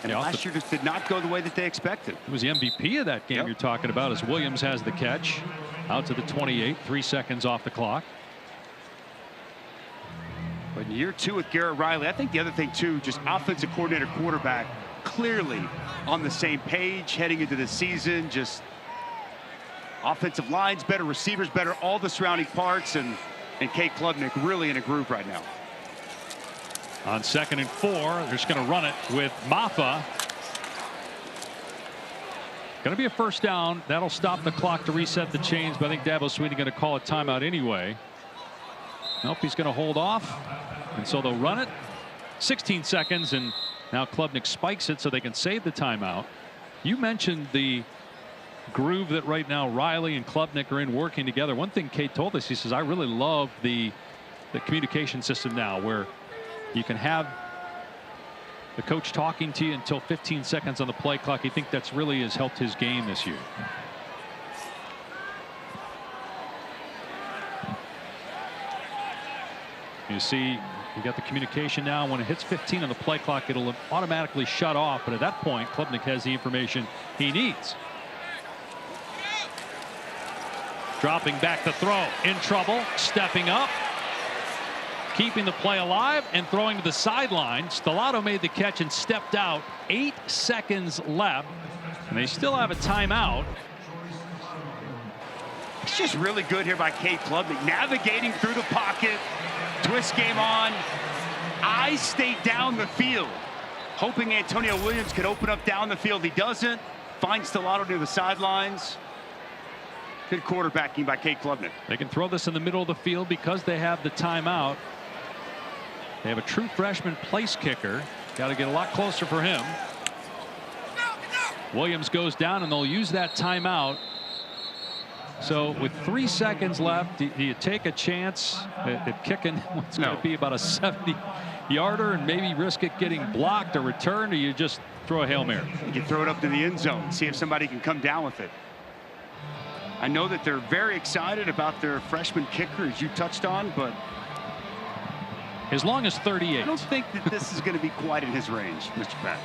Speaker 2: And last year just did not go the way that they expected.
Speaker 1: He was the MVP of that game you're talking about as Williams has the catch out to the 28, 3 seconds off the clock.
Speaker 2: But in year 2 with Garrett Riley, I think the other thing too, just offensive coordinator, quarterback, clearly on the same page heading into the season. Just offensive lines better, receivers better, all the surrounding parts, and Kate Klubnik really in a groove right now.
Speaker 1: On 2nd and 4, they're just going to run it with Maffa. Going to be a first down. That'll stop the clock to reset the chains, but I think Dabo Swinney going to call a timeout anyway. Nope, he's going to hold off, and so they'll run it. 16 seconds, and now Klubnik spikes it so they can save the timeout. You mentioned the groove that right now Riley and Klubnik are in working together. One thing Kate told us, he says, I really love the communication system now where you can have the coach talking to you until 15 seconds on the play clock. He think that's really has helped his game this year. You see you got the communication now. When it hits 15 on the play clock, it'll automatically shut off, but at that point Klubnik has the information he needs. Dropping back to throw, in trouble, stepping up, keeping the play alive and throwing to the sideline. Stellato made the catch and stepped out. 8 seconds left, and they still have a timeout.
Speaker 2: It's just really good here by Kate Klubnik, navigating through the pocket, twist game on. Eyes stay down the field, hoping Antonio Williams could open up down the field. He doesn't. Finds Stellato near the sidelines. Good quarterbacking by Kate Klubnik.
Speaker 1: They can throw this in the middle of the field because they have the timeout. They have a true freshman place kicker. Got to get a lot closer for him. Williams goes down, and they'll use that timeout. So with 3 seconds left, do you take a chance at kicking what's going to be about a 70-yarder and maybe risk it getting blocked or returned, or you just throw a Hail Mary?
Speaker 2: You can throw it up to the end zone, see if somebody can come down with it. I know that they're very excited about their freshman kicker, as you touched on, but
Speaker 1: as long as 38.
Speaker 2: I don't think that this is going to be quite in his range, Mr. Patch.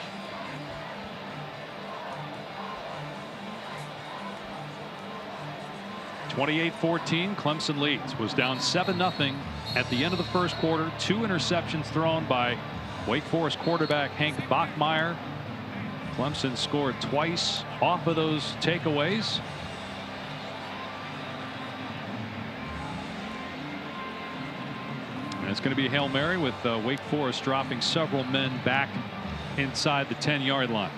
Speaker 1: (28-14). Clemson leads. Was down 7-0 at the end of the first quarter. 2 interceptions thrown by Wake Forest quarterback Hank Bachmeier. Clemson scored twice off of those takeaways. And it's going to be a Hail Mary with Wake Forest dropping several men back inside the 10-yard line.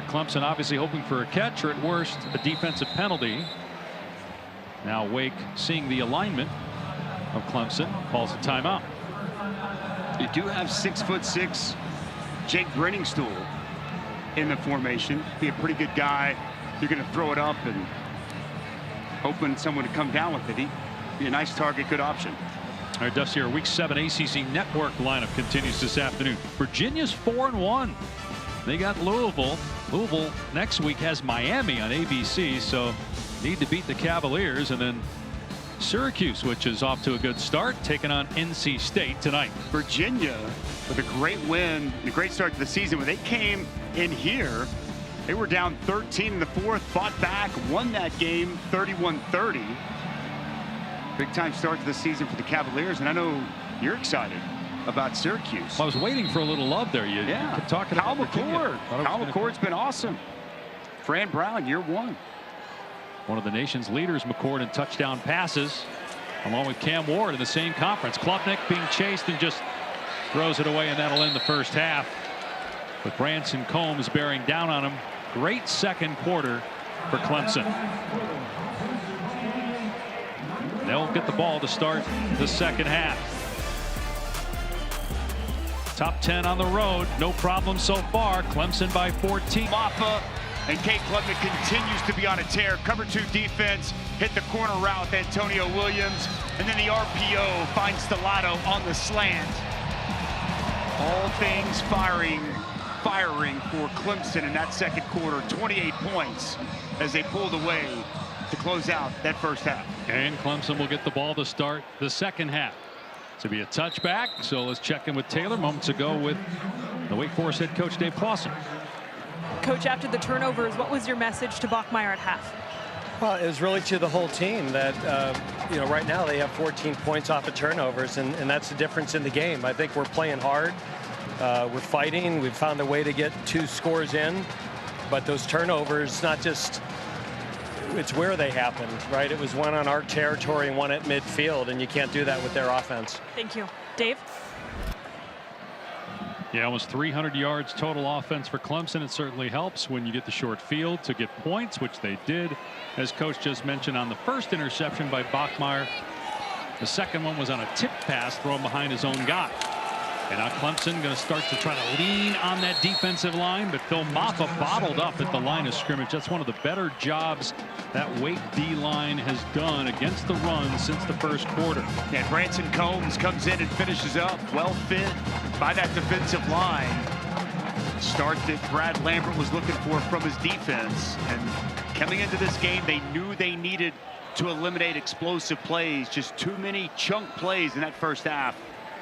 Speaker 1: Clemson obviously hoping for a catch, or at worst a defensive penalty. Now Wake, seeing the alignment of Clemson, calls a timeout.
Speaker 2: You do have 6'6" Jake Brenningstool in the formation. Be a pretty good guy. You're going to throw it up and hoping someone to come down with it. He'd be a nice target, good option.
Speaker 1: All right, Dusty, our Week 7 ACC Network lineup continues this afternoon. Virginia's 4-1. They got Louisville. Louisville next week has Miami on ABC, so need to beat the Cavaliers. And then Syracuse, which is off to a good start, taking on NC State tonight.
Speaker 2: Virginia with a great win, a great start to the season. When they came in here, they were down 13 in the fourth, fought back, won that game 31-30. Big time start to the season for the Cavaliers, and I know you're excited about Syracuse.
Speaker 1: Well, I was waiting for a little love there. You kept talking about Virginia.
Speaker 2: Kyle McCord's been awesome. Fran Brown, year one.
Speaker 1: One of the nation's leaders, McCord, in touchdown passes, along with Cam Ward in the same conference. Klubnik being chased and just throws it away, and that'll end the first half with Branson Combs bearing down on him. Great second quarter for Clemson. They'll get the ball to start the second half. Top 10 on the road, no problem so far. Clemson by 14.
Speaker 2: Maffa and Kate Klubnik continues to be on a tear. Cover 2 defense, hit the corner route with Antonio Williams, and then the RPO finds Stellato on the slant. All things firing for Clemson in that second quarter. 28 points as they pulled away to close out that first half.
Speaker 1: And Clemson will get the ball to start the second half. To be a touchback, so let's check in with Taylor moments ago with the Wake Forest head coach Dave Clawson.
Speaker 3: Coach, after the turnovers, what was your message to Bachmeier at half?
Speaker 5: Well, it was really to the whole team that, right now they have 14 points off of turnovers, and that's the difference in the game. I think we're playing hard. We're fighting. We've found a way to get 2 scores in, but those turnovers, not just, it's where they happened, right? It was one on our territory and one at midfield, and you can't do that with their offense.
Speaker 3: Thank you. Dave?
Speaker 1: Yeah, almost 300 yards total offense for Clemson. It certainly helps when you get the short field to get points, which they did, as Coach just mentioned, on the first interception by Bachmeier. The second one was on a tip pass thrown behind his own guy. And now Clemson going to start to try to lean on that defensive line, but Phil Maffa bottled up at the line of scrimmage. That's one of the better jobs that Wake D-line has done against the run since the first quarter.
Speaker 2: And Branson Combs comes in and finishes up, well fit by that defensive line. Start that Brad Lambert was looking for from his defense. And coming into this game, they knew they needed to eliminate explosive plays. Just too many chunk plays in that first half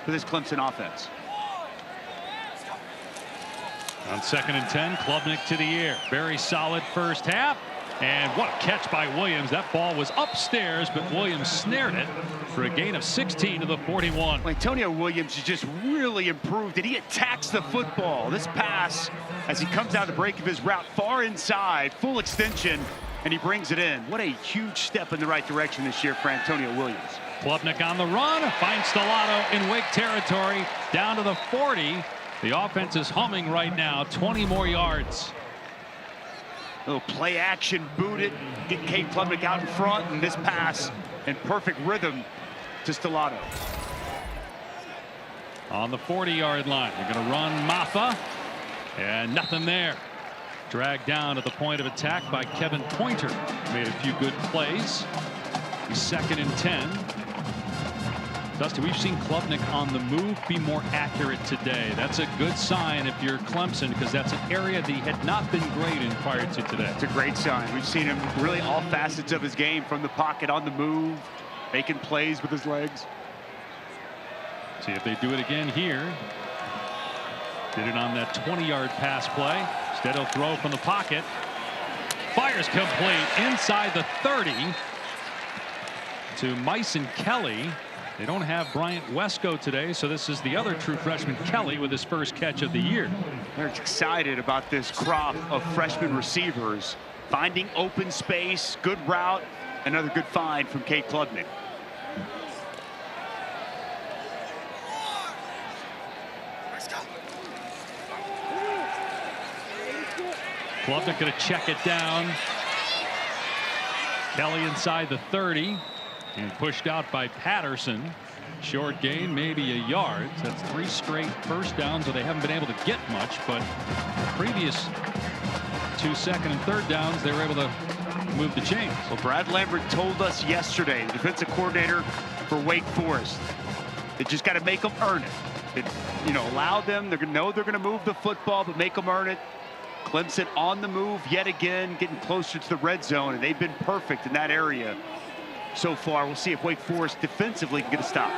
Speaker 2: for this Clemson offense.
Speaker 1: On 2nd and 10, Klubnik to the air. Very solid first half. And what a catch by Williams. That ball was upstairs, but Williams snared it for a gain of 16 to the 41.
Speaker 2: Antonio Williams has just really improved, and he attacks the football. This pass, as he comes out of the break of his route, far inside, full extension, and he brings it in. What a huge step in the right direction this year for Antonio Williams.
Speaker 1: Klubnik on the run, finds Stellato in Wake territory, down to the 40. The offense is humming right now, 20 more yards.
Speaker 2: Little play action, boot it, get Kate Klubnik out in front, and this pass in perfect rhythm to Stellato.
Speaker 1: On the 40-yard line, they're going to run Maffa, and nothing there. Dragged down at the point of attack by Kevin Pointer. Made a few good plays. He's 2nd and 10. Dusty, we've seen Klubnik on the move be more accurate today. That's a good sign if you're Clemson, because that's an area that he had not been great in prior to today.
Speaker 2: It's a great sign. We've seen him really all facets of his game, from the pocket, on the move, making plays with his legs.
Speaker 1: See if they do it again here. Did it on that 20-yard pass play. Instead he'll throw from the pocket. Fires complete inside the 30 to Myson Kelly. They don't have Bryant Wesco today, so this is the other true freshman, Kelly, with his first catch of the year.
Speaker 2: They're excited about this crop of freshman receivers. Finding open space, good route, another good find from Kate Klubnik.
Speaker 1: Klubnik going to check it down. Kelly inside the 30. And pushed out by Patterson. Short gain, maybe a yard. That's 3 straight first downs, so they haven't been able to get much. But previous 2 second and third downs, they were able to move the chains.
Speaker 2: Well, Brad Lambert told us yesterday, the defensive coordinator for Wake Forest, they just got to make them earn it. Allow them. They're going to know they're going to move the football, but make them earn it. Clemson on the move yet again, getting closer to the red zone, and they've been perfect in that area so far. We'll see if Wake Forest defensively can get a stop.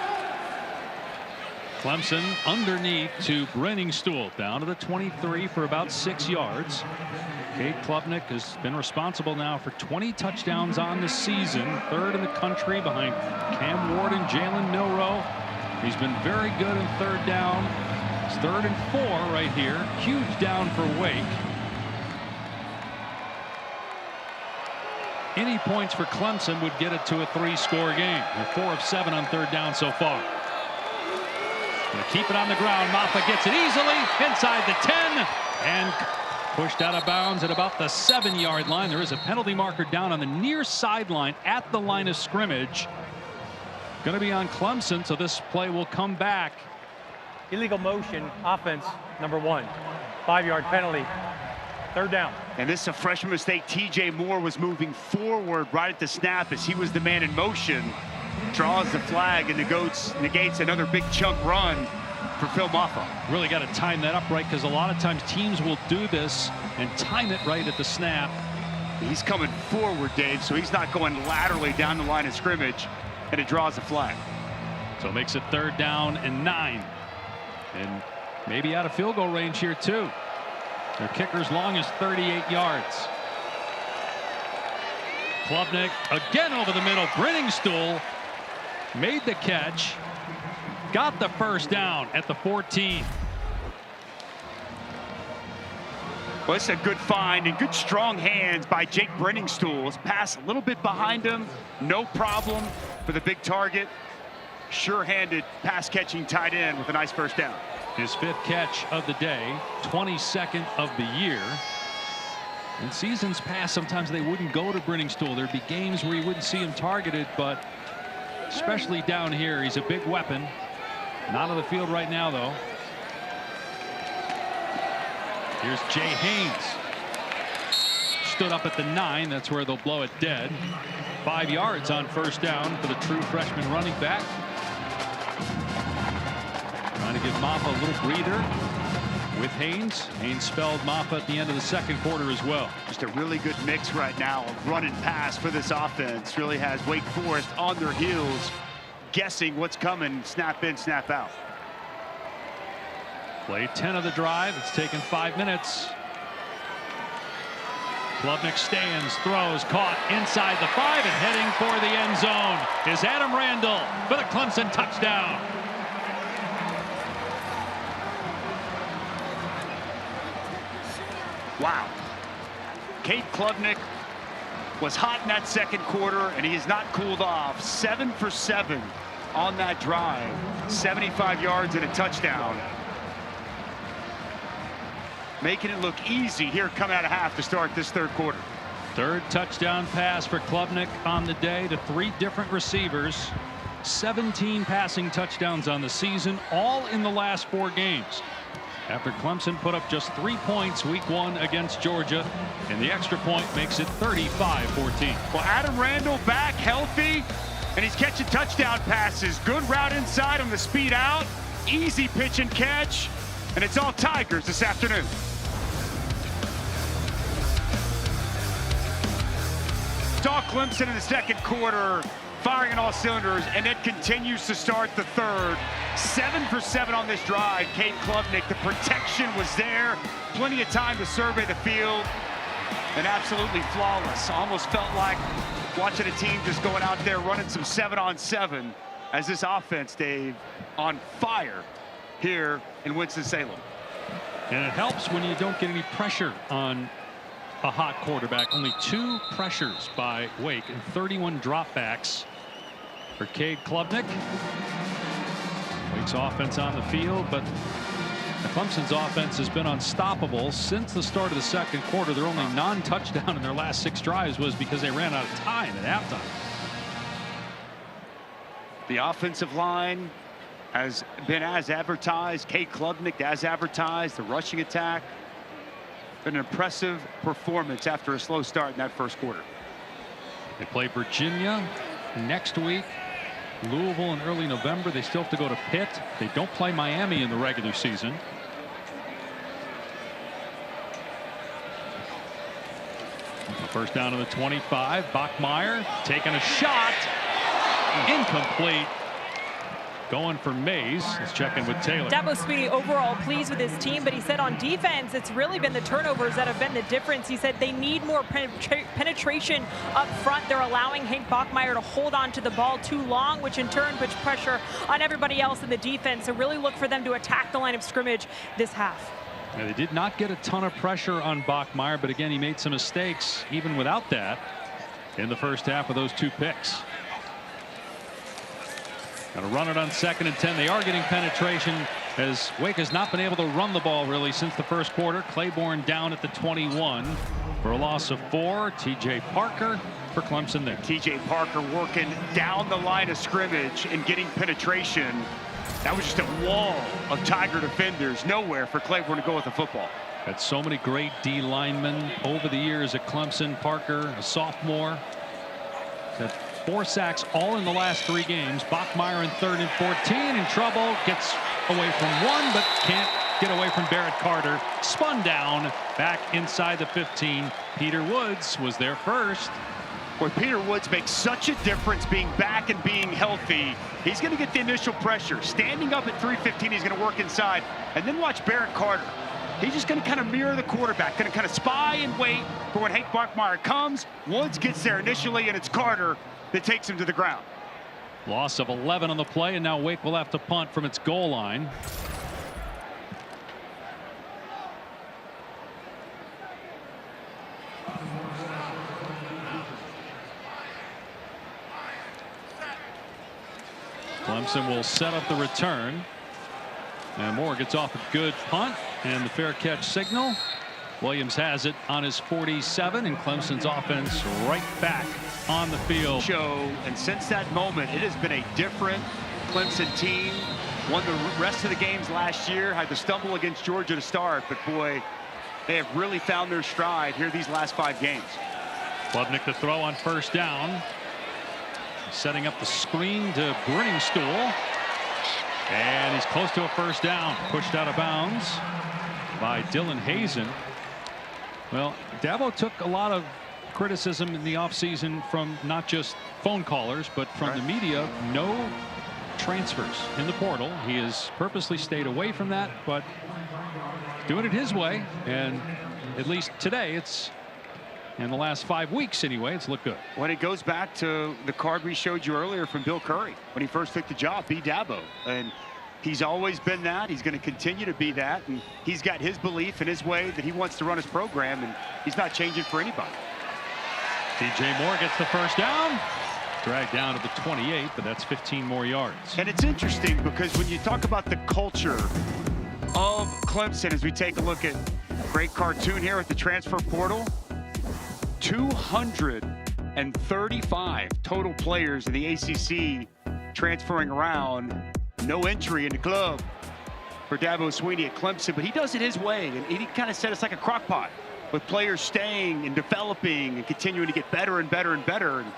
Speaker 1: Clemson underneath to Brenningstool, down to the 23 for about 6 yards. Cade Klubnik has been responsible now for 20 touchdowns on the season, 3rd in the country behind Cam Ward and Jalen Milroe. He's been very good in 3rd down. It's 3rd and 4 right here. Huge down for Wake. Any points for Clemson would get it to a 3-score game. They're 4 of 7 on 3rd down so far. Gonna keep it on the ground. Maffa gets it easily inside the 10 and pushed out of bounds at about the 7-yard line. There is a penalty marker down on the near sideline at the line of scrimmage. Going to be on Clemson, so this play will come back.
Speaker 4: Illegal motion, offense, number 1. 5-yard penalty. 3rd down.
Speaker 2: And this is a freshman mistake. TJ Moore was moving forward right at the snap as he was the man in motion. Draws the flag and negates another big chunk run for Phil Maffa.
Speaker 1: Really got to time that up right, because a lot of times teams will do this and time it right at the snap.
Speaker 2: He's coming forward, Dave, so he's not going laterally down the line of scrimmage, and it draws the flag.
Speaker 1: So it makes it 3rd down and 9. And maybe out of field goal range here too. Their kicker's long as 38 yards. Klubnik again over the middle. Brenningstool made the catch. Got the first down at the 14.
Speaker 2: Well, it's a good find and good strong hands by Jake Brenningstool. His pass a little bit behind him. No problem for the big target. Sure-handed pass-catching tight end with a nice first down.
Speaker 1: His 5th catch of the day, 22nd of the year. In seasons past, sometimes they wouldn't go to Brenningstool. There'd be games where you wouldn't see him targeted, but especially down here, he's a big weapon. Not on the field right now, though. Here's Jay Haynes. Stood up at the 9. That's where they'll blow it dead. 5 yards on first down for the true freshman running back. Trying to give Maffa a little breather with Haynes. Haynes spelled Maffa at the end of the 2nd quarter as well.
Speaker 2: Just a really good mix right now of run and pass for this offense. Really has Wake Forest on their heels, guessing what's coming, snap in, snap out.
Speaker 1: Play 10 of the drive. It's taken 5 minutes. Klubnik stands, throws, caught inside the 5, and heading for the end zone is Adam Randall for the Clemson touchdown.
Speaker 2: Wow. Cade Klubnik was hot in that 2nd quarter, and he has not cooled off. 7 for 7 on that drive. 75 yards and a touchdown. Making it look easy here coming out of half to start this 3rd quarter.
Speaker 1: 3rd touchdown pass for Klubnik on the day to 3 different receivers. 17 passing touchdowns on the season, all in the last 4 games. After Clemson put up just 3 points week 1 against Georgia, and the extra point makes it 35-14.
Speaker 2: Well, Adam Randall back healthy, and he's catching touchdown passes. Good route inside on the speed out. Easy pitch and catch, and it's all Tigers this afternoon. Saw Clemson in the 2nd quarter, firing on all cylinders, and it continues to start the 3rd. 7 for 7 on this drive. Cade Klubnik, the protection was there. Plenty of time to survey the field, and absolutely flawless. Almost felt like watching a team just going out there running some 7-on-7 as this offense, Dave, on fire here in Winston-Salem.
Speaker 1: And it helps when you don't get any pressure on a hot quarterback. Only 2 pressures by Wake and 31 dropbacks for Cade Klubnik. Wake's offense on the field, but Clemson's offense has been unstoppable since the start of the 2nd quarter. Their only non-touchdown in their last 6 drives was because they ran out of time at halftime.
Speaker 2: The offensive line has been as advertised. Kate Klubnik as advertised. The rushing attack. Been an impressive performance after a slow start in that first quarter.
Speaker 1: They play Virginia next week. Louisville in early November. They still have to go to Pitt. They don't play Miami in the regular season. First down to the 25. Bachmeier taking a shot. Incomplete. Going for Mays. Let's check in with Taylor.
Speaker 3: Dabo Swinney overall pleased with his team, but he said on defense it's really been the turnovers that have been the difference. He said they need more penetration up front. They're allowing Hank Bachmeier to hold on to the ball too long, which in turn puts pressure on everybody else in the defense. So really look for them to attack the line of scrimmage this half.
Speaker 1: Yeah, they did not get a ton of pressure on Bachmeier, but again, he made some mistakes even without that in the first half of those 2 picks. Got to run it on 2nd and 10. They are getting penetration as Wake has not been able to run the ball really since the first quarter. Claiborne down at the 21 for a loss of 4. TJ Parker for Clemson there.
Speaker 2: TJ Parker working down the line of scrimmage and getting penetration. That was just a wall of Tiger defenders. Nowhere for Claiborne to go with the football.
Speaker 1: Had so many great D linemen over the years at Clemson. Parker, a sophomore, had 4 sacks all in the last 3 games. Bachmeier in 3rd and 14 in trouble. Gets away from 1 but can't get away from Barrett Carter. Spun down back inside the 15. Peter Woods was there first.
Speaker 2: Boy, Peter Woods makes such a difference being back and being healthy. He's going to get the initial pressure. Standing up at 315, he's going to work inside. And then watch Barrett Carter. He's just going to kind of mirror the quarterback, going to kind of spy and wait for when Hank Bachmeier comes. Woods gets there initially, and it's Carter that takes him to the ground.
Speaker 1: Loss of 11 on the play, and now Wake will have to punt from its goal line. Clemson will set up the return. And Moore gets off a good punt and the fair catch signal. Williams has it on his 47, and Clemson's offense right back on the field.
Speaker 2: And since that moment, it has been a different Clemson team. Won the rest of the games last year, had to stumble against Georgia to start, but boy, they have really found their stride here these last 5 games.
Speaker 1: Klubnik to throw on 1st down. Setting up the screen to Briningstool. And he's close to a 1st down. Pushed out of bounds by Dylan Hazen. Well, Dabo took a lot of criticism in the offseason from not just phone callers, but from the media. No transfers in the portal. He has purposely stayed away from that, but doing it his way. And at least today, it's in the last 5 weeks anyway, it's looked good.
Speaker 2: When it goes back to the card we showed you earlier from Bill Curry when he first took the job, be Dabo, and he's always been that. He's going to continue to be that, and he's got his belief and his way that he wants to run his program, and he's not changing for anybody.
Speaker 1: DJ Moore gets the 1st down. Dragged down to the 28, but that's 15 more yards.
Speaker 2: And it's interesting because when you talk about the culture of Clemson, as we take a look at great cartoon here at the transfer portal, 235 total players in the ACC transferring around. No entry in the club for Dabo Swinney at Clemson, but he does it his way, and he kind of said it's like a crock pot with players staying and developing and continuing to get better and better and better. And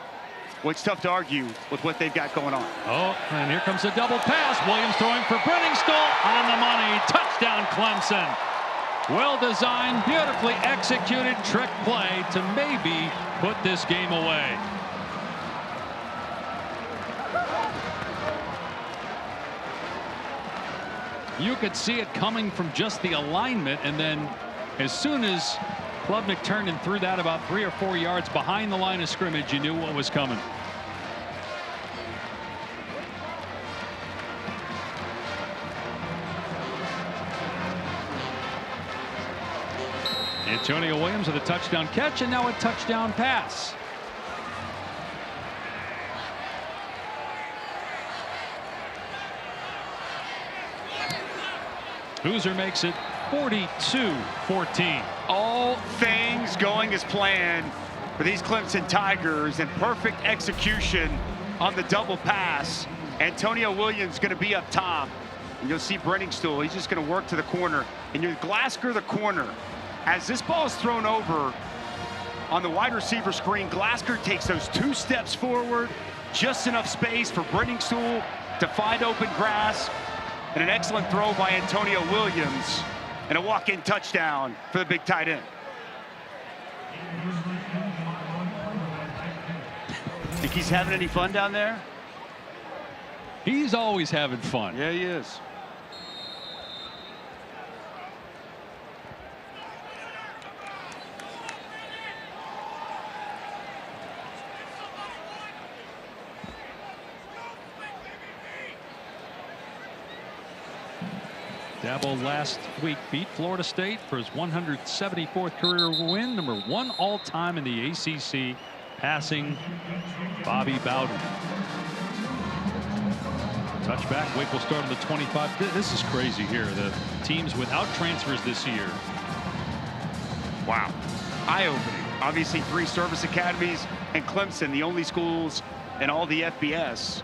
Speaker 2: well, it's tough to argue with what they've got going on.
Speaker 1: Oh, and here comes a double pass. Williams throwing for Briningstool on the money. Touchdown, Clemson. Well designed, beautifully executed trick play to maybe put this game away. You could see it coming from just the alignment, and then as soon as Klubnik turned and threw that about 3 or 4 yards behind the line of scrimmage, you knew what was coming. Antonio Williams with a touchdown catch, and now a touchdown pass. Hoosier makes it 42-14.
Speaker 2: All things going as planned for these Clemson Tigers, and perfect execution on the double pass. Antonio Williams going to be up top. And you'll see Brenningstool. He's just going to work to the corner. And you Glasgow the corner. As this ball is thrown over on the wide receiver screen, Glasgow takes those 2 steps forward. Just enough space for Brenningstool to find open grass. And an excellent throw by Antonio Williams. And a walk-in touchdown for the big tight end. Think he's having any fun down there?
Speaker 1: He's always having fun.
Speaker 2: Yeah, he is.
Speaker 1: Dabo last week beat Florida State for his 174th career win, number 1 all-time in the ACC, passing Bobby Bowden. Touchback. Wake will start on the 25. This is crazy here. The teams without transfers this year.
Speaker 2: Wow. Eye-opening. Obviously 3 service academies, and Clemson, the only schools in all the FBS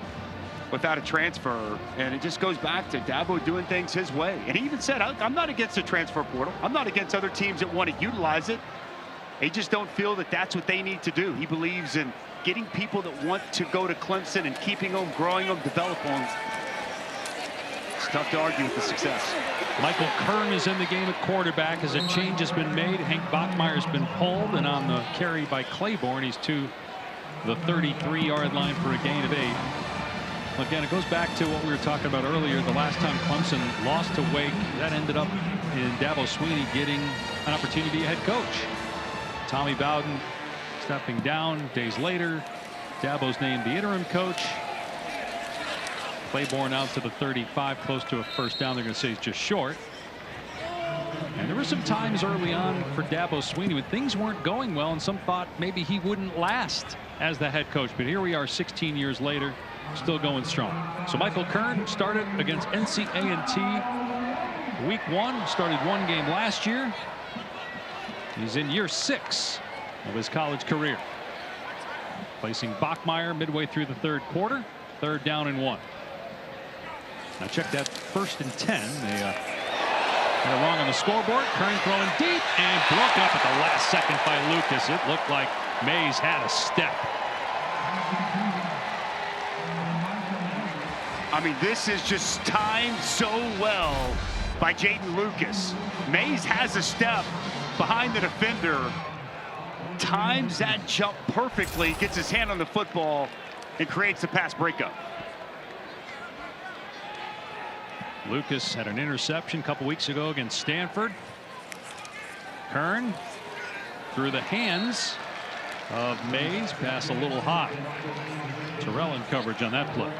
Speaker 2: without a transfer. And it just goes back to Dabo doing things his way. And he even said, I'm not against the transfer portal. I'm not against other teams that want to utilize it. They just don't feel that that's what they need to do. He believes in getting people that want to go to Clemson and keeping them, growing them, developing them. It's tough to argue with the success.
Speaker 1: Michael Kern is in the game at quarterback as a change has been made. Hank Bachmeier's been pulled, and on the carry by Claiborne, he's to the 33-yard line for a gain of 8. Again, it goes back to what we were talking about earlier. The last time Clemson lost to Wake, that ended up in Dabo Swinney getting an opportunity to be a head coach. Tommy Bowden stepping down. Days later, Dabo's named the interim coach. Claiborne out to the 35, close to a first down. They're going to say it's just short. And there were some times early on for Dabo Swinney when things weren't going well, and some thought maybe he wouldn't last as the head coach. But here we are 16 years later, still going strong. So Michael Kern started against NC A&T week 1, started 1 game last year. He's in year 6 of his college career. Placing Bachmeier midway through the 3rd quarter. 3rd down and 1. Now check that 1st and 10. They got it wrong on the scoreboard. Kern throwing deep and broken up at the last second by Lucas. It looked like Mays had a step.
Speaker 2: I mean, this is just timed so well by Jaden Lucas. Mays has a step behind the defender, times that jump perfectly, gets his hand on the football, and creates the pass breakup.
Speaker 1: Lucas had an interception a couple weeks ago against Stanford. Kern through the hands of Mays, pass a little high. Terrell in coverage on that play.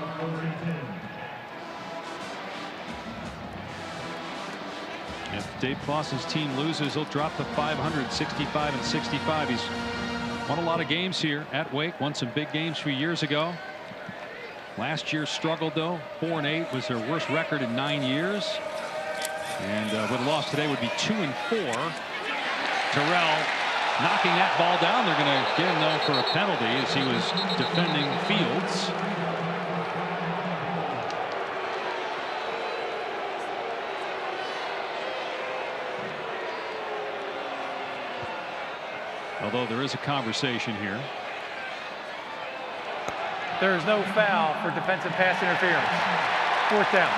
Speaker 1: If Dave Clawson's team loses, he'll drop to 500, 65 and 65. He's won a lot of games here at Wake, won some big games 3 years ago. Last year struggled though. 4-8 was their worst record in 9 years. And with a loss today would be 2-4. Terrell knocking that ball down. They're going to get him though for a penalty as he was defending Fields. Although there is a conversation here.
Speaker 4: There is no foul for defensive pass interference. 4th down.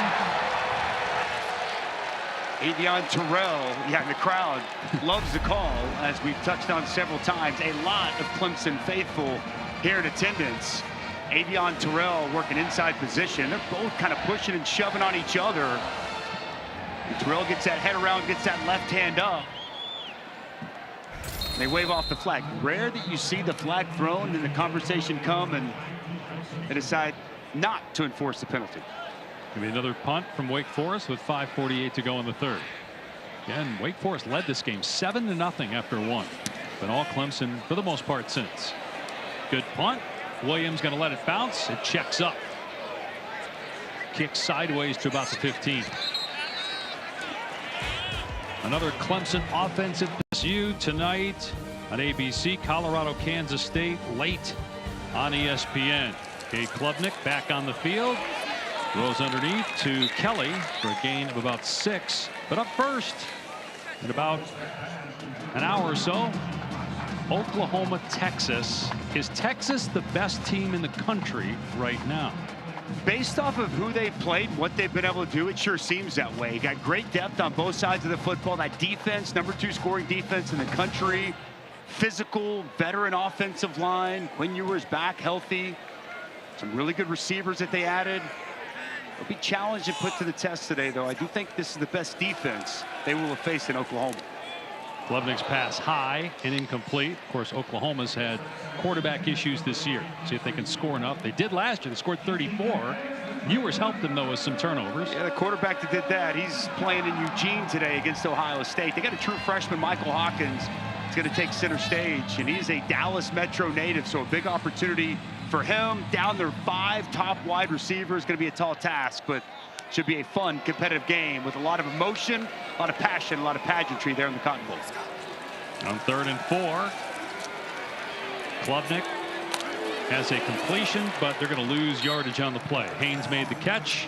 Speaker 2: Avion Terrell, yeah, the crowd loves the call, as we've touched on several times. A lot of Clemson faithful here in attendance. Avion Terrell working inside position. They're both kind of pushing and shoving on each other. And Terrell gets that head around, gets that left hand up. They wave off the flag. Rare that you see the flag thrown and the conversation come and they decide not to enforce the penalty.
Speaker 1: Gonna be another punt from Wake Forest with 5:48 to go in the 3rd. Again, Wake Forest led this game 7-0 after 1. Been all Clemson for the most part since. Good punt. Williams going to let it bounce. It checks up. Kicks sideways to about the 15. Another Clemson offensive pursuit tonight on ABC. Colorado, Kansas State late on ESPN. Kate Klubnik back on the field. Throws underneath to Kelly for a gain of about 6. But up first in about an hour or so, Oklahoma, Texas. Is Texas the best team in the country right now?
Speaker 2: Based off of who they've played, what they've been able to do, it sure seems that way. You got great depth on both sides of the football. That defense, #2 scoring defense in the country. Physical, veteran offensive line. Quinn Ewers back healthy. Some really good receivers that they added. They'll be challenged and put to the test today, though. I do think this is the best defense they will have faced in Oklahoma.
Speaker 1: Klubnik's pass high and incomplete. Of course, Oklahoma's had quarterback issues this year. See if they can score enough. They did last year. They scored 34. Ewers helped them, though, with some turnovers.
Speaker 2: Yeah, the quarterback that did that, he's playing in Eugene today against Ohio State. They got a true freshman, Michael Hawkins. He's going to take center stage, and he's a Dallas Metro native, so a big opportunity for him. Down their 5 top wide receivers, going to be a tall task, but should be a fun, competitive game with a lot of emotion, a lot of passion, a lot of pageantry there in the Cotton Bowl.
Speaker 1: On 3rd and 4, Klubnik has a completion, but they're going to lose yardage on the play. Haynes made the catch,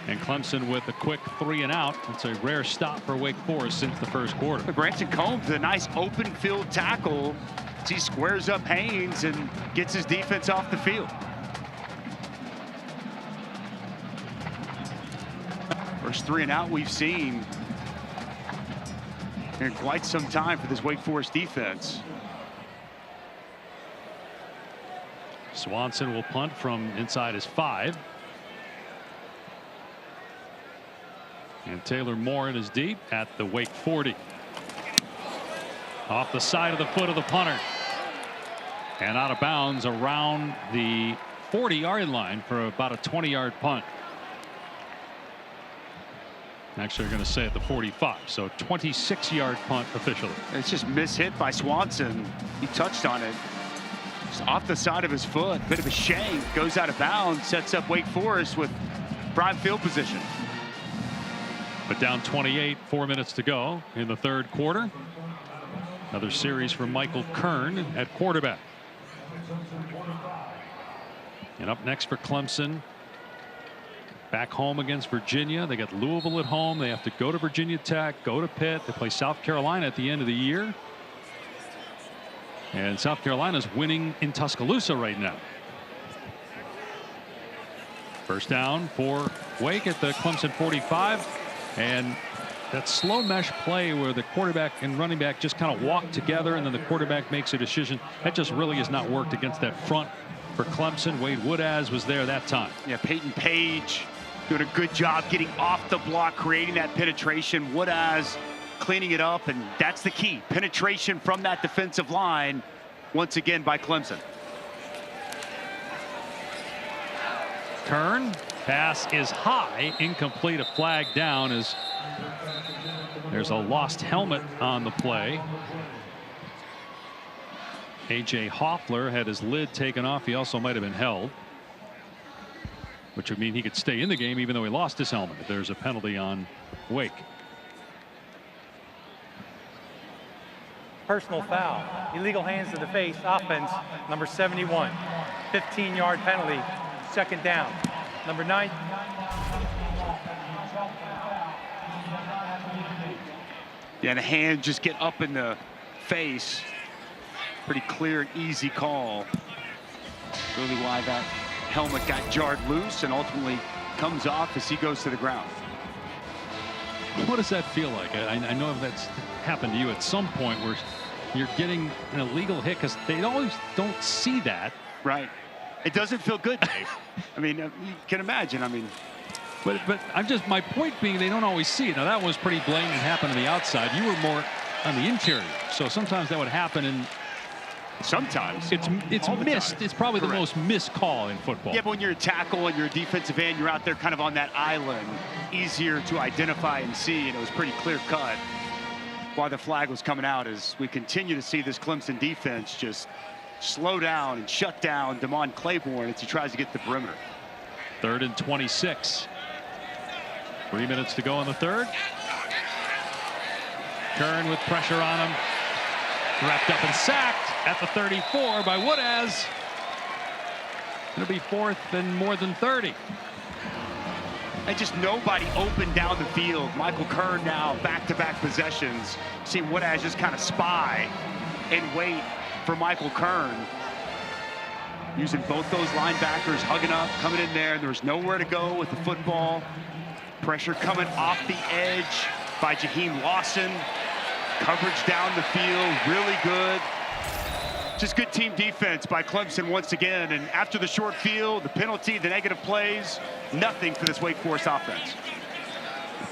Speaker 1: and Clemson with a quick 3 and out. It's a rare stop for Wake Forest since the first quarter.
Speaker 2: Branson Combs, a nice open field tackle. He squares up Haynes and gets his defense off the field. First 3 and out we've seen in quite some time for this Wake Forest defense.
Speaker 1: Swanson will punt from inside his 5. And Taylor Morin is deep at the Wake 40. Off the side of the foot of the punter. And out of bounds around the 40-yard line for about a 20-yard punt. Actually, they're going to say at the 45, so 26-yard punt officially.
Speaker 2: It's just mishit by Swanson. He touched on it. Just off the side of his foot, bit of a shank, goes out of bounds, sets up Wake Forest with prime field position.
Speaker 1: But down 28, 4 minutes to go in the 3rd quarter. Another series for Michael Kern at quarterback. And up next for Clemson, back home against Virginia. They got Louisville at home. They have to go to Virginia Tech, go to Pitt. They play South Carolina at the end of the year. And South Carolina's winning in Tuscaloosa right now. First down for Wake at the Clemson 45. And that slow mesh play where the quarterback and running back just kind of walk together and then the quarterback makes a decision, that just really has not worked against that front for Clemson. Wade Woodaz was there that time.
Speaker 2: Yeah, Peyton Page doing a good job getting off the block, creating that penetration. Woodaz cleaning it up, and that's the key. Penetration from that defensive line once again by Clemson.
Speaker 1: Kern, pass is high, incomplete, a flag down as there's a lost helmet on the play. A.J. Hoffler had his lid taken off. He also might have been held, which would mean he could stay in the game even though he lost his helmet. There's a penalty on Wake.
Speaker 4: Personal foul. Illegal hands to the face. Offense, number 71. 15-yard penalty. 2nd down. Number 9.
Speaker 2: Yeah, the hand just get up in the face. Pretty clear and easy call. Really why that helmet got jarred loose and ultimately comes off as he goes to the ground.
Speaker 1: What does that feel like? I know that's happened to you at some point where you're getting an illegal hit because they always don't see that.
Speaker 2: Right. It doesn't feel good, Dave. I mean, you can imagine. I mean,
Speaker 1: but I'm just, my point being, they don't always see it. Now that was pretty blatant and happened on the outside. You were more on the interior, so sometimes that would happen, and
Speaker 2: sometimes
Speaker 1: it's missed. It's probably
Speaker 2: Correct.
Speaker 1: The most missed call in football.
Speaker 2: Yeah, but when you're a tackle and you're a defensive end, you're out there kind of on that island, easier to identify and see, and it was pretty clear cut why the flag was coming out as we continue to see this Clemson defense just slow down and shut down Damon Claiborne as he tries to get the perimeter.
Speaker 1: 3rd and 26. 3 minutes to go in the 3rd. Kern with pressure on him. Wrapped up and sacked at the 34 by Woodaz. It'll be 4th and more than 30.
Speaker 2: And just nobody open down the field. Michael Kern now back-to-back possessions. See what as just kind of spy and wait for Michael Kern. Using both those linebackers, hugging up, coming in there. There's nowhere to go with the football. Pressure coming off the edge by Jaheim Lawson. Coverage down the field, really good. Just good team defense by Clemson once again. And after the short field, the penalty, the negative plays, nothing for this Wake Forest offense.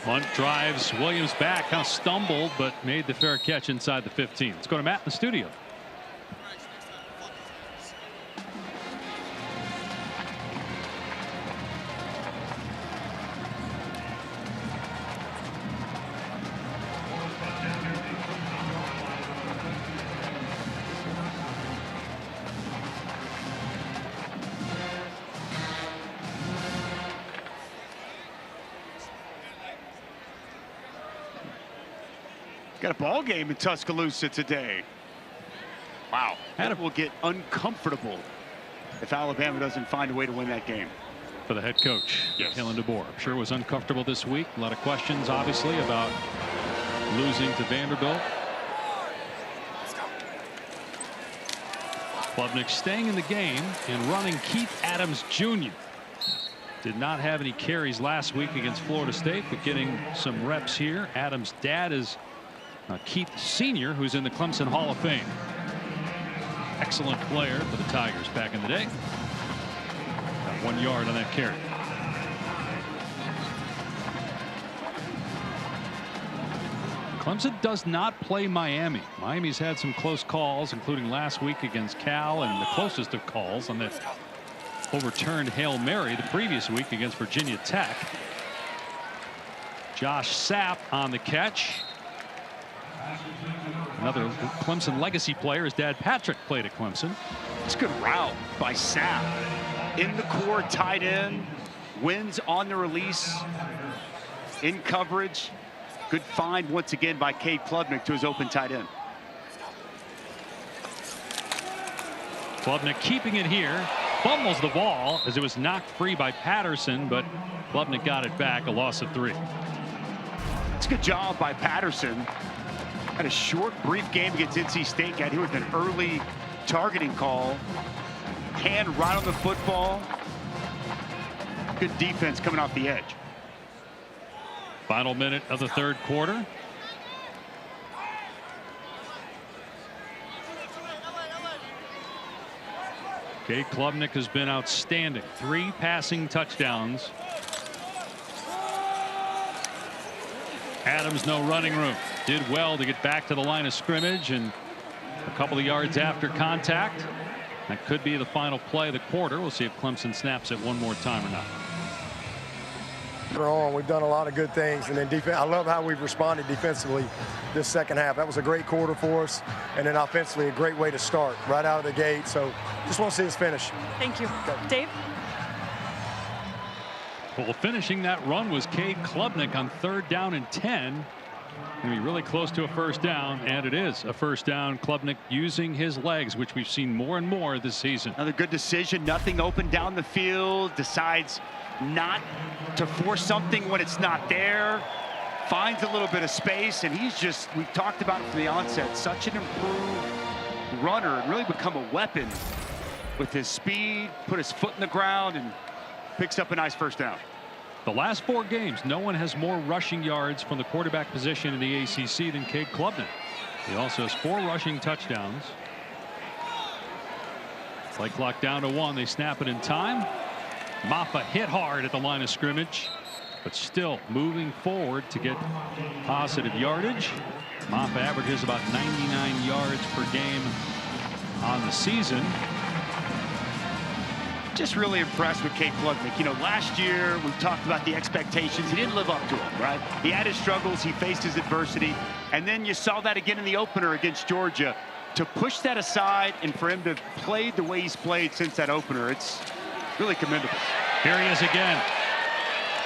Speaker 1: Punt drives Williams back, kind of stumbled, but made the fair catch inside the 15. Let's go to Matt in the studio.
Speaker 2: Got a ball game in Tuscaloosa today. Wow, that will get uncomfortable if Alabama doesn't find a way to win that game.
Speaker 1: For the head coach,
Speaker 2: yes.
Speaker 1: Kalen DeBoer. I'm sure it was uncomfortable this week. A lot of questions, obviously, about losing to Vanderbilt. Klubnik staying in the game and running Keith Adams Jr. Did not have any carries last week against Florida State, but getting some reps here. Adams' dad is Keith Sr., who's in the Clemson Hall of Fame. Excellent player for the Tigers back in the day. Got 1 yard on that carry. Clemson does not play Miami. Miami's had some close calls, including last week against Cal, and the closest of calls on that overturned Hail Mary the previous week against Virginia Tech. Josh Sapp on the catch. Another Clemson legacy player. His dad Patrick played at Clemson.
Speaker 2: It's a good route by Sapp. In the core, tight end, wins on the release, in coverage. Good find once again by Cade Klubnik to his open tight end.
Speaker 1: Klubnik keeping it here. Fumbles the ball as it was knocked free by Patterson, but Klubnik got it back. A loss of 3.
Speaker 2: It's a good job by Patterson. Had a short, brief game against NC State. Got here with an early targeting call. Hand right on the football. Good defense coming off the edge.
Speaker 1: Final minute of the third quarter. Cade Klubnik has been outstanding. 3 passing touchdowns. Adams, no running room. Did well to get back to the line of scrimmage and a couple of yards after contact. That could be the final play of the quarter. We'll see if Clemson snaps it one more time or not.
Speaker 6: We've done a lot of good things, and then defense. I love how we've responded defensively this second half. That was a great quarter for us, and then offensively a great way to start right out of the gate. So just want to see us finish.
Speaker 3: Thank you. Dave?
Speaker 1: Well, finishing that run was Cade Klubnik on 3rd down and 10. Going to be really close to a first down, and it is a first down. Klubnik using his legs, which we've seen more and more this season.
Speaker 2: Another good decision. Nothing open down the field. Decides not to force something when it's not there. Finds a little bit of space, and he's just, we've talked about it from the onset, such an improved runner and really become a weapon with his speed, put his foot in the ground, and picks up a nice first down.
Speaker 1: The last 4 games, no one has more rushing yards from the quarterback position in the ACC than Cade Klubnik. He also has 4 rushing touchdowns. Play clock down to 1. They snap it in time. Maffa hit hard at the line of scrimmage, but still moving forward to get positive yardage. Maffa averages about 99 yards per game on the season.
Speaker 2: Just really impressed with Cade Klubnik. You know, last year we talked about the expectations. He didn't live up to them, right? He had his struggles. He faced his adversity. And then you saw that again in the opener against Georgia. To push that aside and for him to play the way he's played since that opener, it's really commendable.
Speaker 1: Here he is again.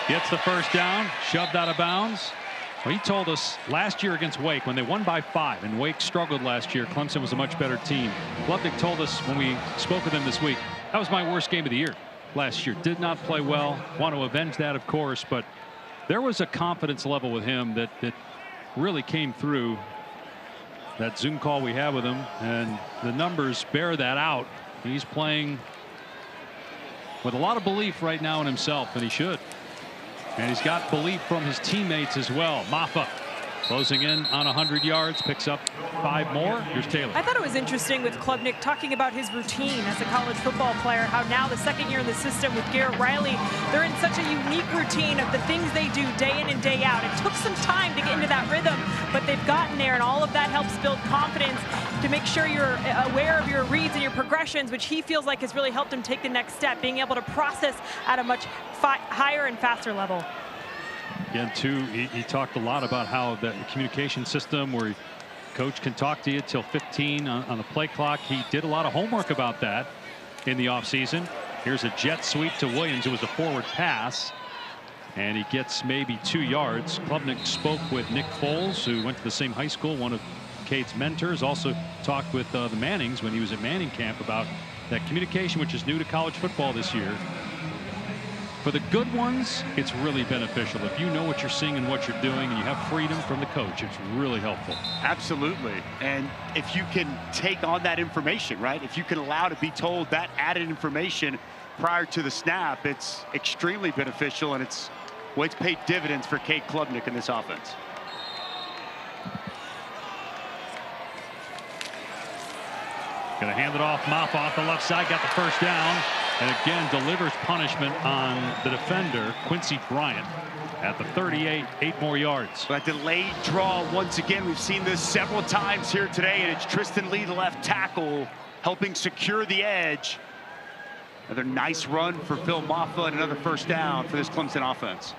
Speaker 1: Gets the first down, shoved out of bounds. Well, he told us last year against Wake when they won by 5 and Wake struggled last year, Clemson was a much better team. Klubnik told us when we spoke with him this week, that was my worst game of the year. last year. Did not play well. Want to avenge that, of course, but there was a confidence level with him that really came through that Zoom call we had with him, and the numbers bear that out. He's playing with a lot of belief right now in himself, and he should. And he's got belief from his teammates as well. Maffa closing in on 100 yards, picks up 5 more. Here's Taylor.
Speaker 3: I thought it was interesting with Klubnik talking about his routine as a college football player, how now the second year in the system with Garrett Riley, they're in such a unique routine of the things they do day in and day out. It took some time to get into that rhythm, but they've gotten there, and all of that helps build confidence to make sure you're aware of your reads and your progressions, which he feels like has really helped him take the next step, being able to process at a much higher and faster level.
Speaker 1: Again, too, he talked a lot about how the communication system where coach can talk to you till 15 on the play clock. He did a lot of homework about that in the offseason. Here's a jet sweep to Williams. It was a forward pass, and he gets maybe 2 yards. Klubnik spoke with Nick Foles, who went to the same high school, one of Cade's mentors. Also talked with the Mannings when he was at Manning camp about that communication, which is new to college football this year. For the good ones, it's really beneficial. If you know what you're seeing and what you're doing and you have freedom from the coach, it's really helpful.
Speaker 2: Absolutely. And if you can take on that information, right? If you can allow to be told that added information prior to the snap, it's extremely beneficial, and it's paid dividends for Cade Klubnik in this offense.
Speaker 1: Going to hand it off. Maffa off the left side, got the first down. And again, delivers punishment on the defender, Quincy Bryant, at the 38, 8 more yards.
Speaker 2: That delayed draw, once again, we've seen this several times here today, and it's Tristan Lee, the left tackle, helping secure the edge. Another nice run for Phil Maffa, and another first down for this Clemson offense.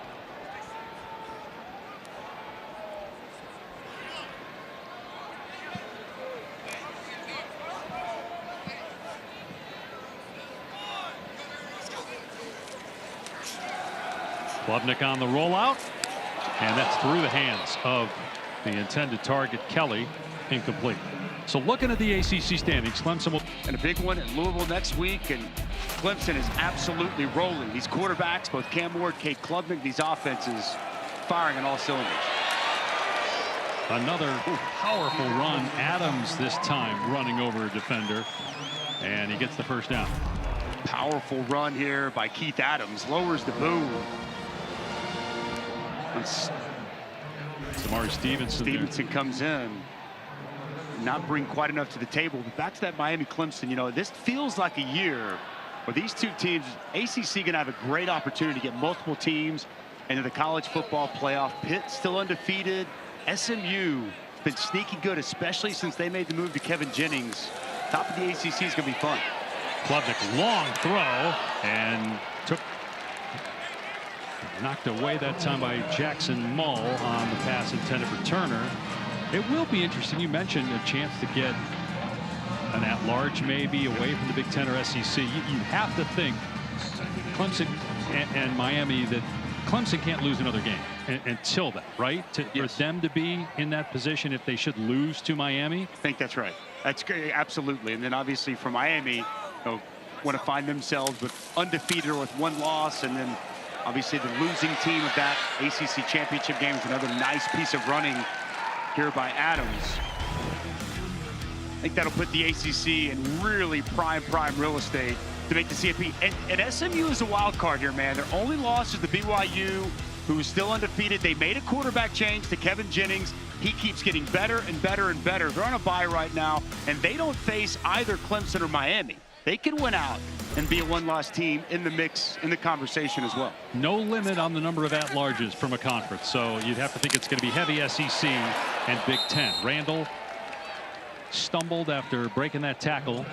Speaker 1: Klubnik on the rollout, and that's through the hands of the intended target, Kelly. Incomplete. So looking at the ACC standings, Clemson will.
Speaker 2: And a big one at Louisville next week, and Clemson is absolutely rolling. These quarterbacks, both Cam Ward, Cade Klubnik, these offenses firing on all cylinders.
Speaker 1: Another powerful run. Adams this time running over a defender, and he gets the first down.
Speaker 2: Powerful run here by Keith Adams, lowers the boom.
Speaker 1: Samari Stevenson
Speaker 2: comes in, not bring quite enough to the table. But back to that Miami Clemson, you know, this feels like a year where these two teams, ACC gonna have a great opportunity to get multiple teams into the college football playoff. Pitt still undefeated. SMU been sneaky good, especially since they made the move to Kevin Jennings. Top of the ACC is gonna be fun.
Speaker 1: Klubnik, long throw, and knocked away that time by Jackson Mull on the pass intended for Turner. It will be interesting. You mentioned a chance to get an at-large maybe away from the Big Ten or SEC. You have to think Clemson and Miami that Clemson can't lose another game until that, right? For them to be in that position if they should lose to Miami.
Speaker 2: I think that's right. That's great, absolutely. And then obviously for Miami, you know, want to find themselves with undefeated or with 1 loss, and then obviously the losing team of that ACC championship game is another nice piece of running here by Adams. I think that'll put the ACC in really prime real estate to make the CFP. And SMU is a wild card here, man. Their only loss is the BYU, who is still undefeated. They made a quarterback change to Kevin Jennings. He keeps getting better and better and better. They're on a bye right now, and they don't face either Clemson or Miami. They can win out and be a 1-loss team in the mix, in the conversation as well.
Speaker 1: No limit on the number of at-larges from a conference, so you'd have to think it's going to be heavy SEC and Big Ten. Randall stumbled after breaking that tackle,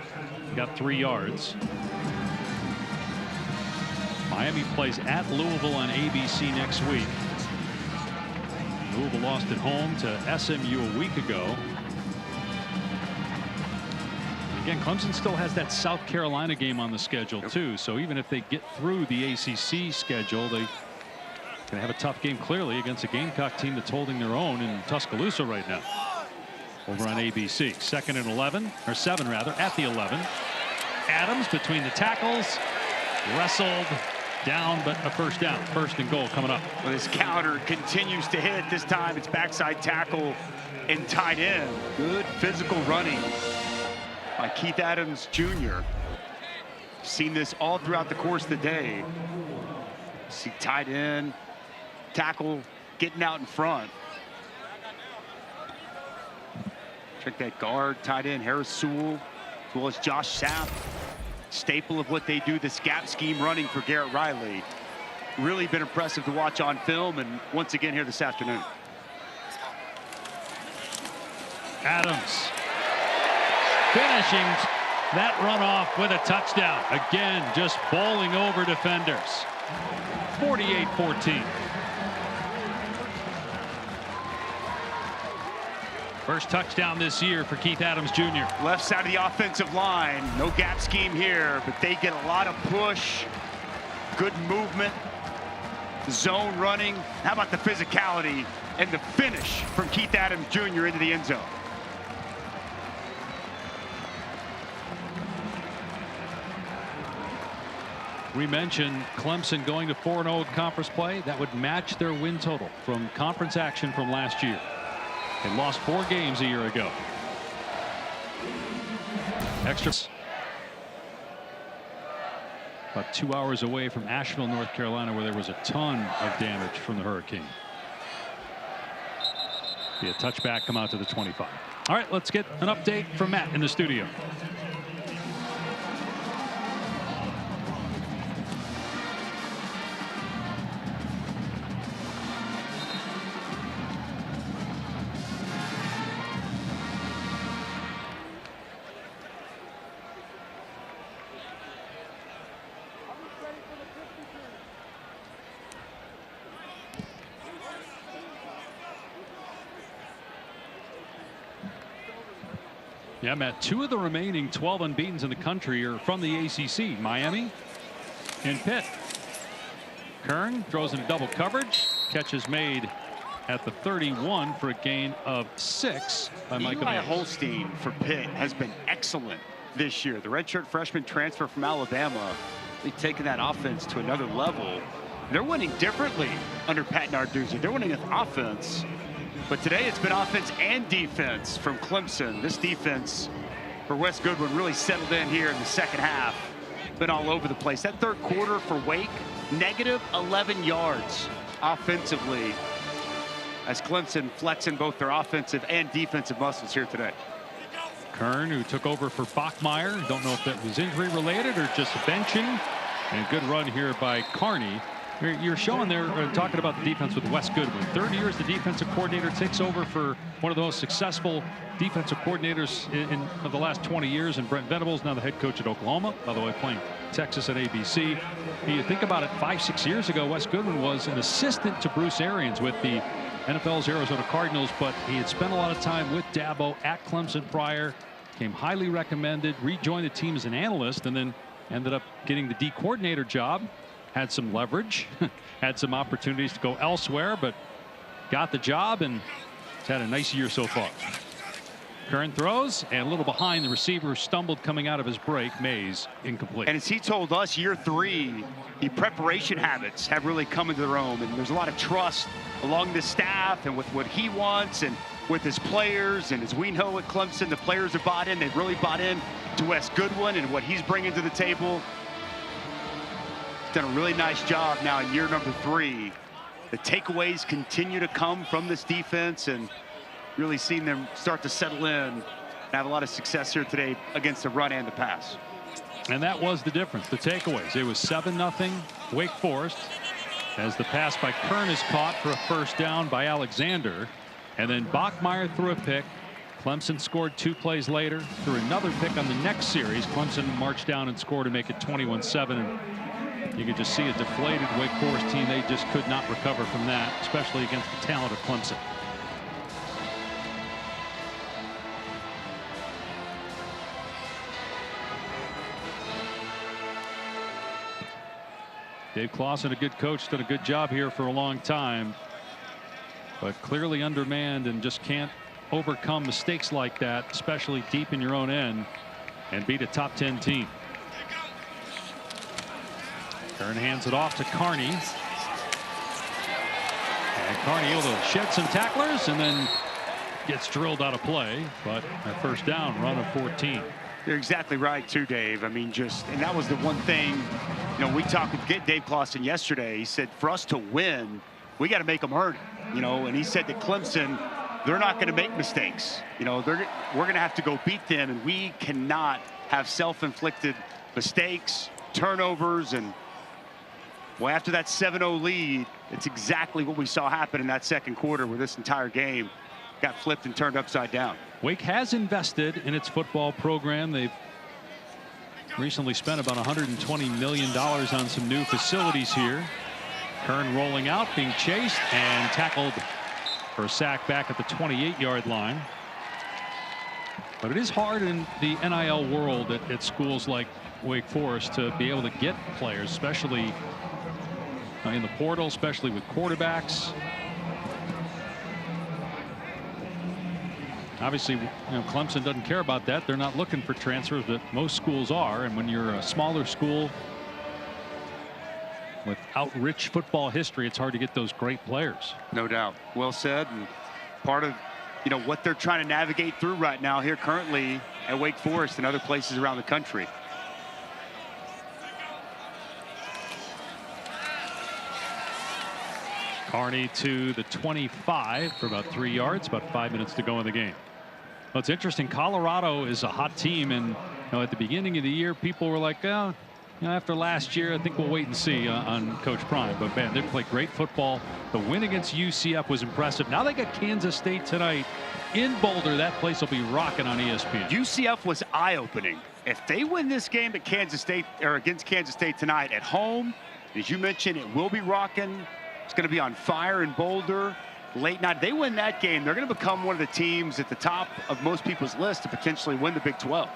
Speaker 1: got 3 yards. Miami plays at Louisville on ABC next week. Louisville lost at home to SMU a week ago. Again, Clemson still has that South Carolina game on the schedule too, so even if they get through the ACC schedule, they can have a tough game clearly against a Gamecock team that's holding their own in Tuscaloosa right now. Over on ABC, 2nd and 11, or 7 rather, at the 11. Adams between the tackles, wrestled down, but a first down. First and goal coming up.
Speaker 2: Well, this counter continues to hit. This time it's backside tackle and tight end. Good physical running by Keith Adams Jr. Seen this all throughout the course of the day. See tight end, tackle getting out in front. Check that guard, tight end Harris Sewell, as well as Josh Sapp. Staple of what they do, this gap scheme running for Garrett Riley. Really been impressive to watch on film, and once again here this afternoon.
Speaker 1: Adams finishing that runoff with a touchdown. Again, just bowling over defenders. 48-14. First touchdown this year for Keith Adams Jr.
Speaker 2: Left side of the offensive line. No gap scheme here, but they get a lot of push. Good movement. Zone running. How about the physicality and the finish from Keith Adams Jr. into the end zone?
Speaker 1: We mentioned Clemson going to 4-0 conference play. That would match their win total from conference action from last year. They lost 4 games a year ago. Extra. About 2 hours away from Asheville, North Carolina, where there was a ton of damage from the hurricane. Be a touchback, come out to the 25. All right, let's get an update from Matt in the studio. Yeah, Matt, 2 of the remaining 12 unbeatens in the country are from the ACC, Miami and Pitt. Kern throws in double coverage. Catch is made at the 31 for a gain of 6 by Micah Mays.
Speaker 2: Holstein for Pitt has been excellent this year. The redshirt freshman transfer from Alabama. They've taken that offense to another level. They're winning differently under Pat Narduzzi. They're winning with offense. But today it's been offense and defense from Clemson. This defense for Wes Goodwin really settled in here in the second half. Been all over the place. That third quarter for Wake, negative 11 yards offensively, as Clemson flexing both their offensive and defensive muscles here today.
Speaker 1: Kern, who took over for Bachmeier. Don't know if that was injury related or just benching. And good run here by Carney. You're showing there, talking about the defense with Wes Goodwin. 3rd year as the defensive coordinator, takes over for one of the most successful defensive coordinators of the last 20 years, and Brent Venables, now the head coach at Oklahoma, by the way, playing Texas at ABC. You think about it, 5-6 years ago, Wes Goodwin was an assistant to Bruce Arians with the NFL's Arizona Cardinals, but he had spent a lot of time with Dabo at Clemson prior, came highly recommended, rejoined the team as an analyst, and then ended up getting the D coordinator job. Had some leverage, had some opportunities to go elsewhere, but got the job and has had a nice year so far. Kern throws, and a little behind the receiver, stumbled coming out of his break. Mays incomplete.
Speaker 2: And as he told us, year 3, the preparation habits have really come into their own, and there's a lot of trust along the staff and with what he wants and with his players. And as we know at Clemson, the players have bought in. They've really bought in to Wes Goodwin and what he's bringing to the table. Done a really nice job now in year number 3. The takeaways continue to come from this defense, and really seen them start to settle in and have a lot of success here today against the run and the pass.
Speaker 1: And that was the difference, the takeaways. It was 7-0 Wake Forest as the pass by Kern is caught for a first down by Alexander, and then Bachmeier threw a pick. Clemson scored 2 plays later, threw another pick on the next series. Clemson marched down and scored to make it 21-7. And you could just see a deflated Wake Forest team. They just could not recover from that, especially against the talent of Clemson. Dave Clawson, a good coach, done a good job here for a long time, but clearly undermanned and just can't overcome mistakes like that, especially deep in your own end, and beat a top 10 team. Kern hands it off to Carney. And Carney able to shed some tacklers and then gets drilled out of play. But a first down, run of 14.
Speaker 2: You're exactly right, too, Dave. I mean, and that was the one thing, we talked with Dave Clawson yesterday. He said, for us to win, we got to make them earn it, and he said that Clemson, they're not going to make mistakes. We're going to have to go beat them, and we cannot have self-inflicted mistakes, turnovers, and well, after that 7-0 lead, it's exactly what we saw happen in that second quarter where this entire game got flipped and turned upside down.
Speaker 1: Wake has invested in its football program. They've recently spent about $120 million on some new facilities here. Kern rolling out, being chased and tackled for a sack back at the 28-yard line. But it is hard in the NIL world at schools like Wake Forest to be able to get players, especially in the portal, especially with quarterbacks. Obviously, Clemson doesn't care about that. They're not looking for transfers, but most schools are. And when you're a smaller school without rich football history, it's hard to get those great players.
Speaker 2: No doubt. Well said. And part of what they're trying to navigate through right now here currently at Wake Forest and other places around the country.
Speaker 1: Carney to the 25 for about 3 yards, about 5 minutes to go in the game. Well, it's interesting. Colorado is a hot team, and at the beginning of the year, people were like, oh, after last year, I think we'll wait and see on Coach Prime. But man, they play great football. The win against UCF was impressive. Now they got Kansas State tonight in Boulder. That place will be rocking on ESPN.
Speaker 2: UCF was eye-opening. If they win this game at Kansas State or against Kansas State tonight at home, as you mentioned, it will be rocking. It's going to be on fire in Boulder. Late night. They win that game, they're going to become one of the teams at the top of most people's list to potentially win the Big 12.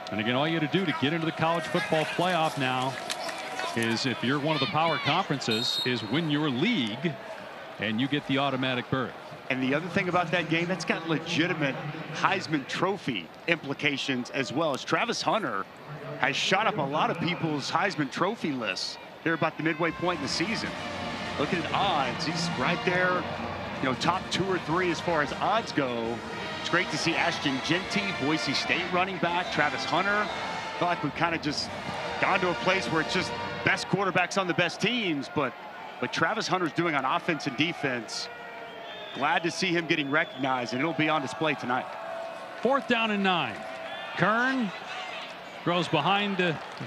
Speaker 1: And again, all you have to do to get into the college football playoff now is, if you're one of the power conferences, is win your league and you get the automatic berth.
Speaker 2: And the other thing about that game, that's got legitimate Heisman Trophy implications as well, as Travis Hunter has shot up a lot of people's Heisman Trophy lists here about the midway point in the season. Looking at odds, he's right there, top 2 or 3 as far as odds go. It's great to see Ashton Genty, Boise State running back, Travis Hunter. I feel like we've kind of just gone to a place where it's just best quarterbacks on the best teams, but Travis Hunter's doing on offense and defense. Glad to see him getting recognized, and it'll be on display tonight.
Speaker 1: 4th down and 9. Kern throws behind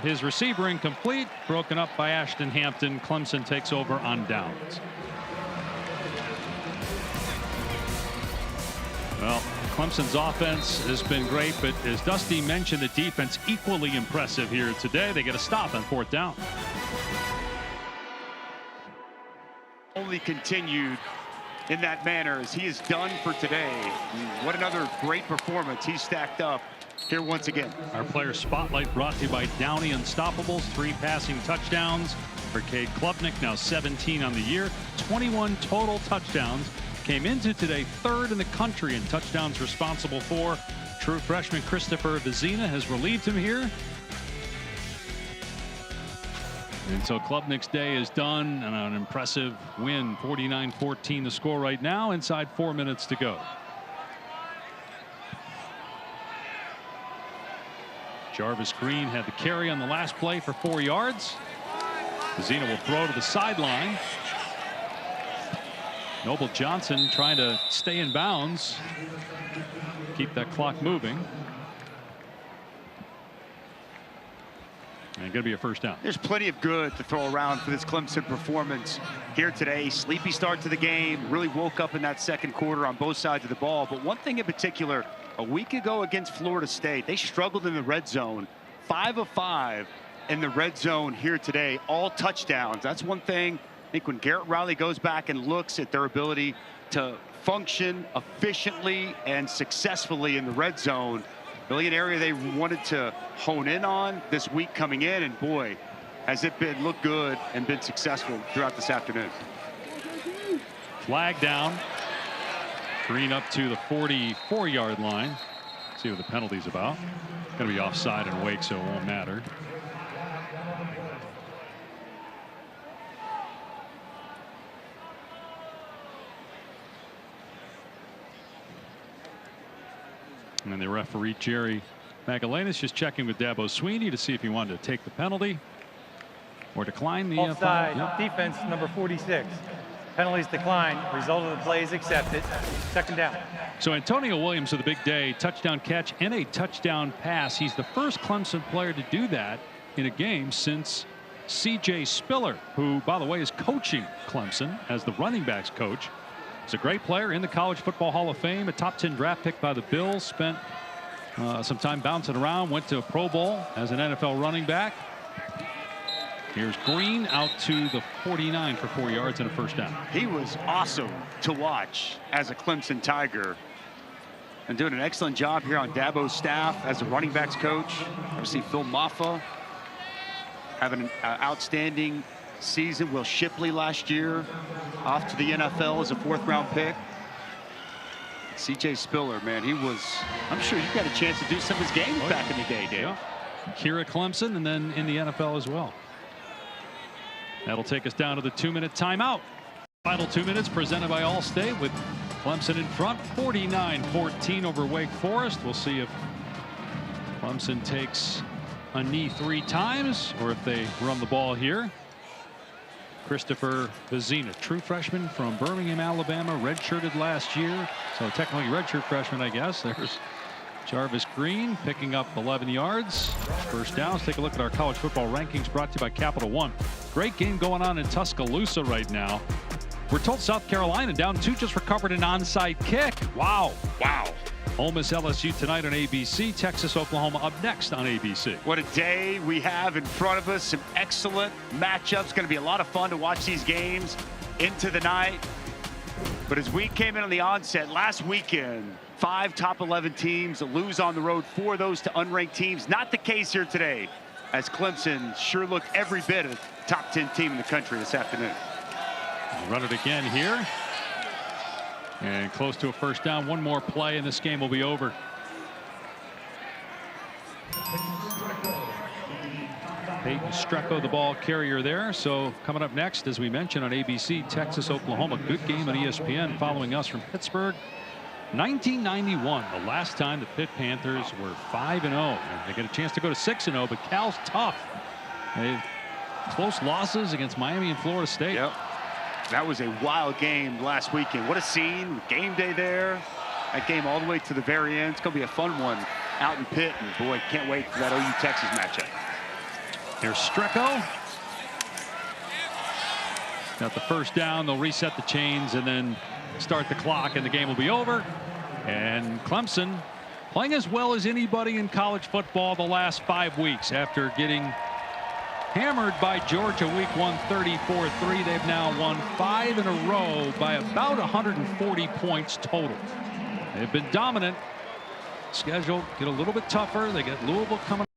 Speaker 1: his receiver, incomplete, broken up by Ashton Hampton. Clemson takes over on downs. Well, Clemson's offense has been great, but as Dusty mentioned, the defense equally impressive here today. They get a stop on 4th down.
Speaker 2: Only continued in that manner as he is done for today. What another great performance he's stacked up here once again.
Speaker 1: Our player spotlight brought to you by Downey Unstoppables. 3 passing touchdowns for Cade Klubnik, now 17 on the year. 21 total touchdowns. Came into today 3rd in the country in touchdowns responsible for. True freshman Christopher Vizina has relieved him here. And so Klubnik's day is done, and an impressive win, 49-14 the score right now, inside 4 minutes to go. Jarvis Green had the carry on the last play for 4 yards. Vizina will throw to the sideline. Noble Johnson trying to stay in bounds, keep that clock moving. And going to be a first down.
Speaker 2: There's plenty of good to throw around for this Clemson performance here today. Sleepy start to the game, really woke up in that second quarter on both sides of the ball. But one thing in particular, a week ago against Florida State, they struggled in the red zone. 5 of 5 in the red zone here today, all touchdowns. That's one thing. I think when Garrett Riley goes back and looks at their ability to function efficiently and successfully in the red zone, really an area they wanted to hone in on this week coming in, and boy, has it been looked good and been successful throughout this afternoon.
Speaker 1: Flag down. Green up to the 44-yard line. See what the penalty's about. Going to be offside and Wake, so it won't matter. And the referee, Jerry Magallanes, just checking with Dabo Sweeney to see if he wanted to take the penalty or decline the
Speaker 4: offside.
Speaker 1: Yep.
Speaker 4: Defense number 46. Penalties declined. Result of the play is accepted. Second down.
Speaker 1: So Antonio Williams with a big day, touchdown catch and a touchdown pass. He's the first Clemson player to do that in a game since C.J. Spiller, who, by the way, is coaching Clemson as the running backs coach. He's a great player in the College Football Hall of Fame, a top 10 draft pick by the Bills, spent some time bouncing around, went to a Pro Bowl as an NFL running back. Here's Green out to the 49 for 4 yards and a first down.
Speaker 2: He was awesome to watch as a Clemson Tiger and doing an excellent job here on Dabo's staff as a running backs coach. Obviously, Phil Maffa having an outstanding season. Will Shipley last year off to the NFL as a 4th-round pick. C.J. Spiller, man, he was, I'm sure you got a chance to do some of his games back in the day, Dave.
Speaker 1: Yeah. Here at Clemson and then in the NFL as well. That'll take us down to the 2-minute timeout. Final 2 minutes presented by Allstate with Clemson in front 49-14 over Wake Forest. We'll see if Clemson takes a knee 3 times or if they run the ball here. Christopher Vezina, true freshman from Birmingham, Alabama, redshirted last year. So technically redshirt freshman, I guess. There's Jarvis Green picking up 11 yards. First down. Let's take a look at our college football rankings brought to you by Capital One. Great game going on in Tuscaloosa right now. We're told South Carolina down 2 just recovered an onside kick. Wow. Wow. Ole Miss LSU tonight on ABC. Texas Oklahoma up next on ABC.
Speaker 2: What a day we have in front of us. Some excellent matchups. Going to be a lot of fun to watch these games into the night. But as we came in on the onset last weekend, 5 top 11 teams lose on the road, 4 of those to unranked teams. Not the case here today, as Clemson sure looked every bit of top 10 team in the country this afternoon.
Speaker 1: We'll run it again here. And close to a first down. One more play and this game will be over. Peyton Strecco, the ball carrier there. So coming up next, as we mentioned on ABC, Texas, Oklahoma. Good game on ESPN following us from Pittsburgh. 1991, the last time the Pitt Panthers were 5-0. They get a chance to go to 6-0, but Cal's tough. Close losses against Miami and Florida State.
Speaker 2: Yep. That was a wild game last weekend. What a scene. Game day there. That game all the way to the very end. It's going to be a fun one out in Pitt. And boy, can't wait for that OU Texas matchup.
Speaker 1: Here's Strecco. Got the first down. They'll reset the chains and then start the clock, and the game will be over. And Clemson playing as well as anybody in college football the last 5 weeks after getting hammered by Georgia week 1 34-3. They've now won 5 in a row by about 140 points total. They've been dominant. Schedule get a little bit tougher. They get Louisville coming